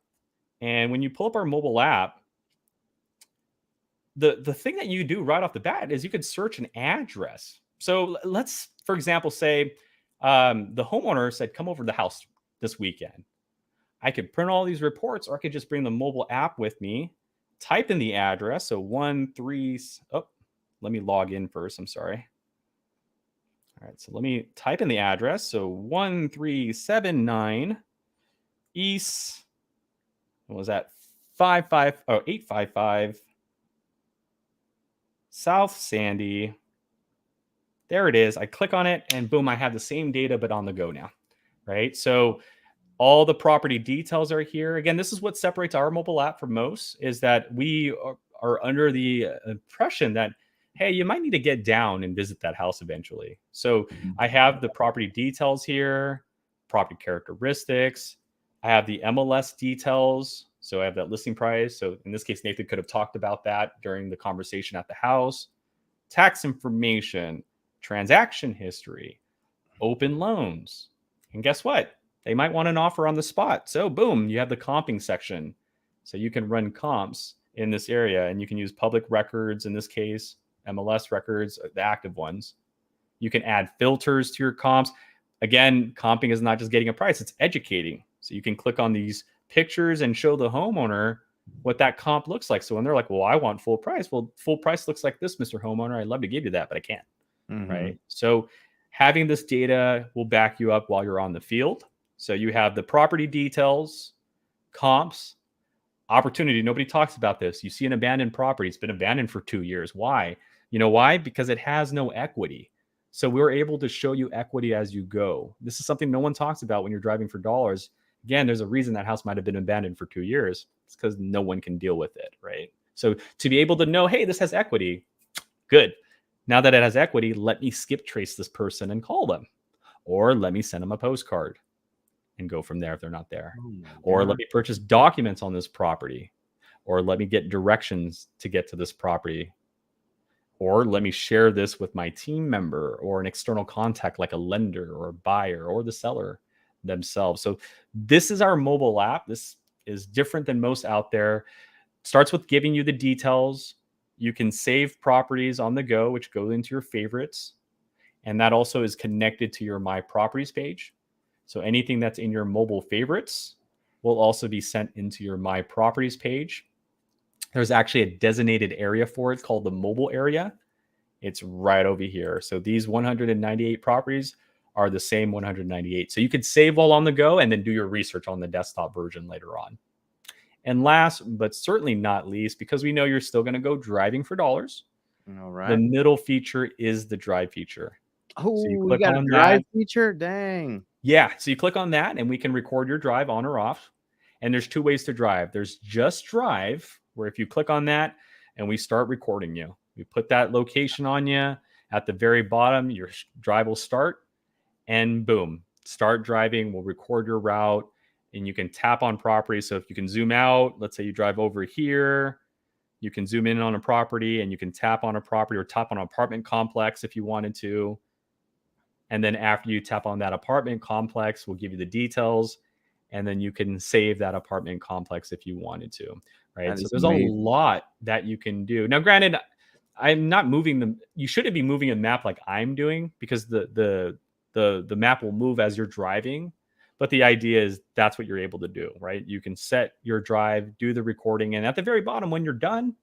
and when you pull up our mobile app, the thing that you do right off the bat is you could search an address. So let's, for example, say the homeowner said, "Come over to the house this weekend." I could print all these reports, or I could just bring the mobile app with me, type in the address. So 13. Oh, let me log in first. I'm sorry. All right, so let me type in the address. So 1379 East. What was that? 855 South Sandy. There it is. I click on it, and boom, I have the same data, but on the go now. Right. So all the property details are here. Again, this is what separates our mobile app from most, is that we are under the impression that, hey, you might need to get down and visit that house eventually. So I have the property details here, property characteristics. I have the MLS details. So I have that listing price. So in this case, Nathan could have talked about that during the conversation at the house. Tax information, transaction history, open loans. And guess what? They might want an offer on the spot. So boom, you have the comping section. So you can run comps in this area, and you can use public records, in this case, MLS records, the active ones. You can add filters to your comps. Again, comping is not just getting a price, it's educating. So you can click on these pictures and show the homeowner what that comp looks like. So when they're like, well, I want full price. Well, full price looks like this, Mr. Homeowner. I'd love to give you that, but I can't. Mm-hmm. Right. So having this data will back you up while you're on the field. So you have the property details, comps, opportunity. Nobody talks about this. You see an abandoned property. It's been abandoned for 2 years. Why? You know why? Because it has no equity. So we're able to show you equity as you go. This is something no one talks about when you're driving for dollars. Again, there's a reason that house might have been abandoned for 2 years. It's because no one can deal with it, right? So to be able to know, hey, this has equity, good. Now that it has equity, let me skip trace this person and call them. Or let me send them a postcard and go from there if they're not there. Or let me purchase documents on this property. Or let me get directions to get to this property. Or let me share this with my team member or an external contact like a lender or a buyer or the seller themselves. So this is our mobile app. This is different than most out there. Starts with giving you the details. You can save properties on the go, which go into your favorites. And that also is connected to your My Properties page. So anything that's in your mobile favorites will also be sent into your My Properties page. There's actually a designated area for it called the mobile area. It's right over here. So these 198 properties are the same 198. So you could save while on the go and then do your research on the desktop version later on. And last, but certainly not least, because we know you're still going to go driving for dollars. All right. The middle feature is the drive feature. Oh, So you you click got a on drive that. feature? Dang. Yeah. So you click on that and we can record your drive on or off. And there's two ways to drive. There's just drive, where if you click on that and we start recording you, we put that location on you at the very bottom, your drive will start and boom, start driving. We'll record your route and you can tap on property. So if you can zoom out, let's say you drive over here, you can zoom in on a property and you can tap on a property or tap on an apartment complex if you wanted to. And then after you tap on that apartment complex, we'll give you the details. And then you can save that apartment complex if you wanted to. Right. So there's amazing. a lot that you can do. Now, granted, I'm not moving them. You shouldn't be moving a map like I'm doing, because the map will move as you're driving. But the idea is that's what you're able to do, right? You can set your drive, do the recording, and at the very bottom, when you're done,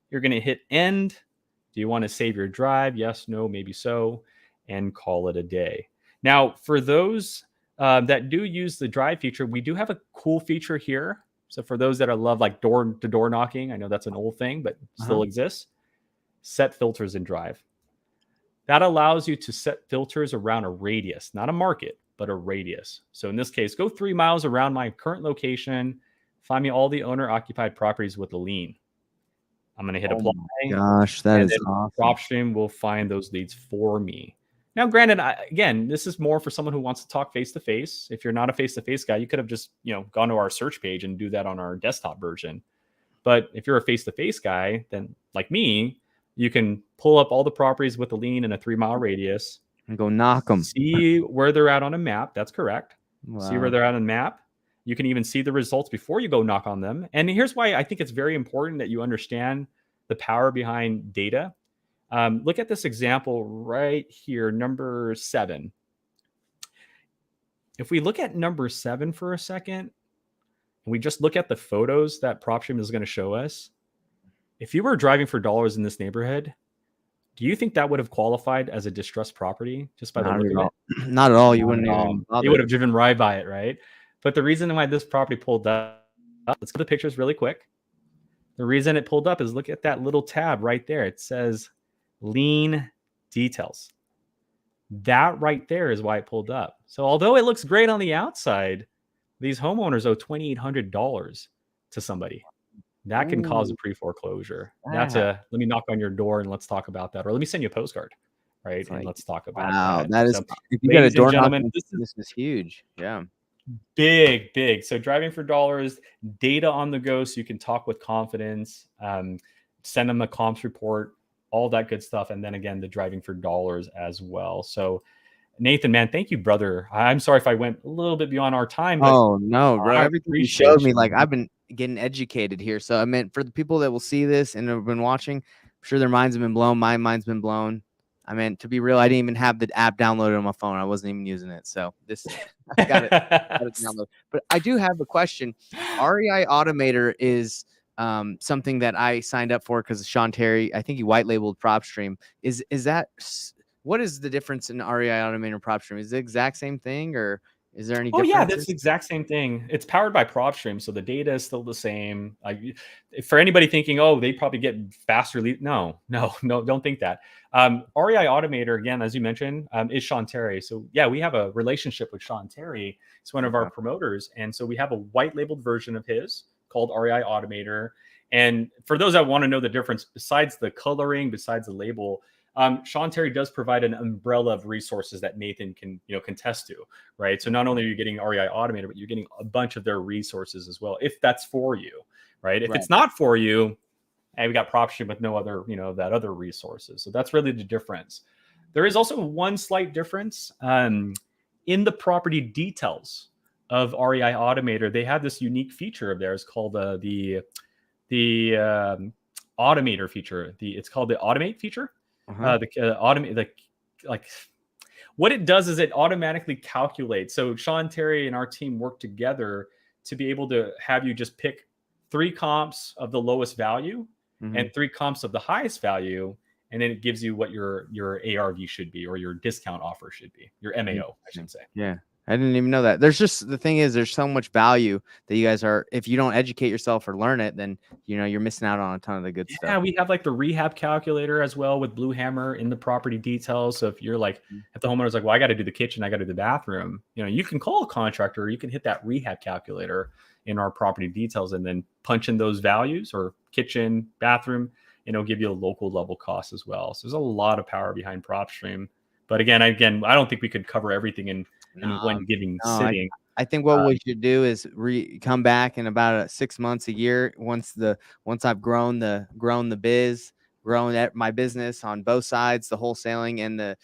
you're going to hit end. Do you want to save your drive? Yes, no, maybe so, and call it a day. Now, for those that do use the drive feature, we do have a cool feature here. So for those that love like door-to-door knocking, I know that's an old thing, but still exists. Set filters in drive. That allows you to set filters around a radius, not a market, but a radius. So in this case, go 3 miles around my current location, find me all the owner occupied properties with a lien. I'm going to hit Oh apply, my gosh, that and is then awesome. Propstream will find those leads for me. Now, granted, again, this is more for someone who wants to talk face to face. If you're not a face to face guy, you could have just gone to our search page and do that on our desktop version. But if you're a face to face guy, then like me, you can pull up all the properties with a lien in a 3 mile radius, And go knock them. see where they're at on a map. That's correct. See where Wow. they're at on a map. You can even see the results before you go knock on them. And here's why I think it's very important that you understand the power behind data. Look at this example right here, number 7. If we look at number 7 for a second, and we just look at the photos that Propstream is going to show us, if you were driving for dollars in this neighborhood, do you think that would have qualified as a distressed property just by the Not look at of it? all. Not at all. You Not wouldn't at all. even You would bother. have driven right by it, right? But the reason why this property pulled up, let's get the pictures really quick. The reason it pulled up is look at that little tab right there. It says lien details. That right there is why it pulled up. So although it looks great on the outside, these homeowners owe $2,800 to somebody. That can cause a Ooh, pre-foreclosure. That's that. let me knock on your door and let's talk about that. Or let me send you a postcard, right? It's And like, let's talk about wow, that. that is. So, If you got a ladies and door gentlemen, knocking, this is this is huge. Yeah. big, big. So driving for dollars, data on the go so you can talk with confidence, send them a comps report, all that good stuff. And then again, the driving for dollars as well. So Nathan, man, thank you, brother. I'm sorry if I went a little bit beyond our time, but Oh no, bro! I Everything you showed appreciate me, you, like man. I've been getting educated here. So I meant for the people that will see this and have been watching, I'm sure their minds have been blown. My mind's been blown. I mean, to be real, I didn't even have the app downloaded on my phone. I wasn't even using it. So this, I got it downloaded. But I do have a question. REI Automator is something that I signed up for because Sean Terry, I think he white labeled PropStream. Is that what is the difference in REI Automator and PropStream? Is it the exact same thing, or is there any Oh yeah, that's the differences? exact same thing. It's powered by Propstream, so the data is still the same. For anybody thinking, oh, they probably get faster lead, no, no, no, don't think that. REI Automator, again, as you mentioned, is Sean Terry. So yeah, we have a relationship with Sean Terry. He's one of our Okay. promoters, and so we have a white labeled version of his called REI Automator. And for those that want to know the difference, besides the coloring, besides the label, Sean Terry does provide an umbrella of resources that Nathan can contest to, right? So not only are you getting REI Automator, but you're getting a bunch of their resources as well, if that's for you, right? If Right. it's not for you, and we got Propstream with no other, that other resources. So that's really the difference. There is also one slight difference in the property details of REI Automator. They have this unique feature of theirs called the Automator feature. It's called the Automate feature. Uh-huh. Automate like what it does is it automatically calculates. So Sean Terry and our team work together to be able to have you just pick 3 comps of the lowest value Mm-hmm. and 3 comps of the highest value, and then it gives you what your ARV should be, or your discount offer should be, your MAO, I should say. Yeah. I didn't even know that. There's just the thing is there's so much value that you guys are if you don't educate yourself or learn it, then you're missing out on a ton of the good stuff. Yeah, we have like the rehab calculator as well with Blue Hammer in the property details. So if you're like, if the homeowner's like, well, I got to do the kitchen, I got to do the bathroom, you can call a contractor, you can hit that rehab calculator in our property details and then punch in those values, or kitchen, bathroom, and it'll give you a local level cost as well. So there's a lot of power behind PropStream. But again, I don't think we could cover everything in No, one given no, sitting. I think what we should do is come back in about 6 months, a year, once I've grown the biz, grown my business on both sides, the wholesaling and the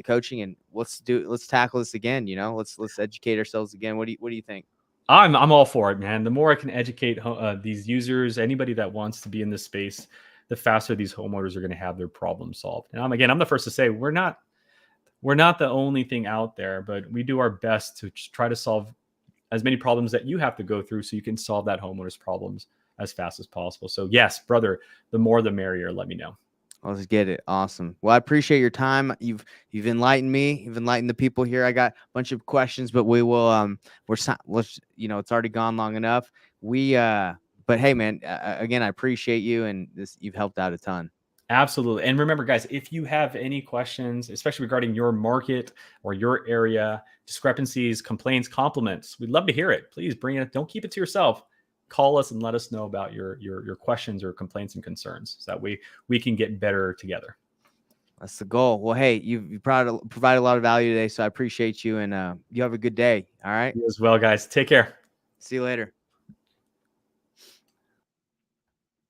coaching, and let's tackle this again. Let's educate ourselves again. What do you think? I'm all for it, man. The more I can educate these users, anybody that wants to be in this space, the faster these homeowners are going to have their problem solved. And I'm the first to say we're not the only thing out there, but we do our best to try to solve as many problems that you have to go through so you can solve that homeowner's problems as fast as possible. So yes, brother, the more the merrier. Let me know. Let's get it. Awesome. Well, I appreciate your time. You've enlightened me. You've enlightened the people here. I got a bunch of questions, but we will let's it's already gone long enough. But hey, man, again, I appreciate you, and you've helped out a ton. Absolutely. And remember, guys, if you have any questions, especially regarding your market or your area, discrepancies, complaints, compliments, we'd love to hear it. Please bring it. Don't keep it to yourself. Call us and let us know about your questions or complaints and concerns, so that we can get better together. That's the goal. Well, hey, you provided a lot of value today, so I appreciate you, and you have a good day. All right. You as well, guys. Take care. See you later.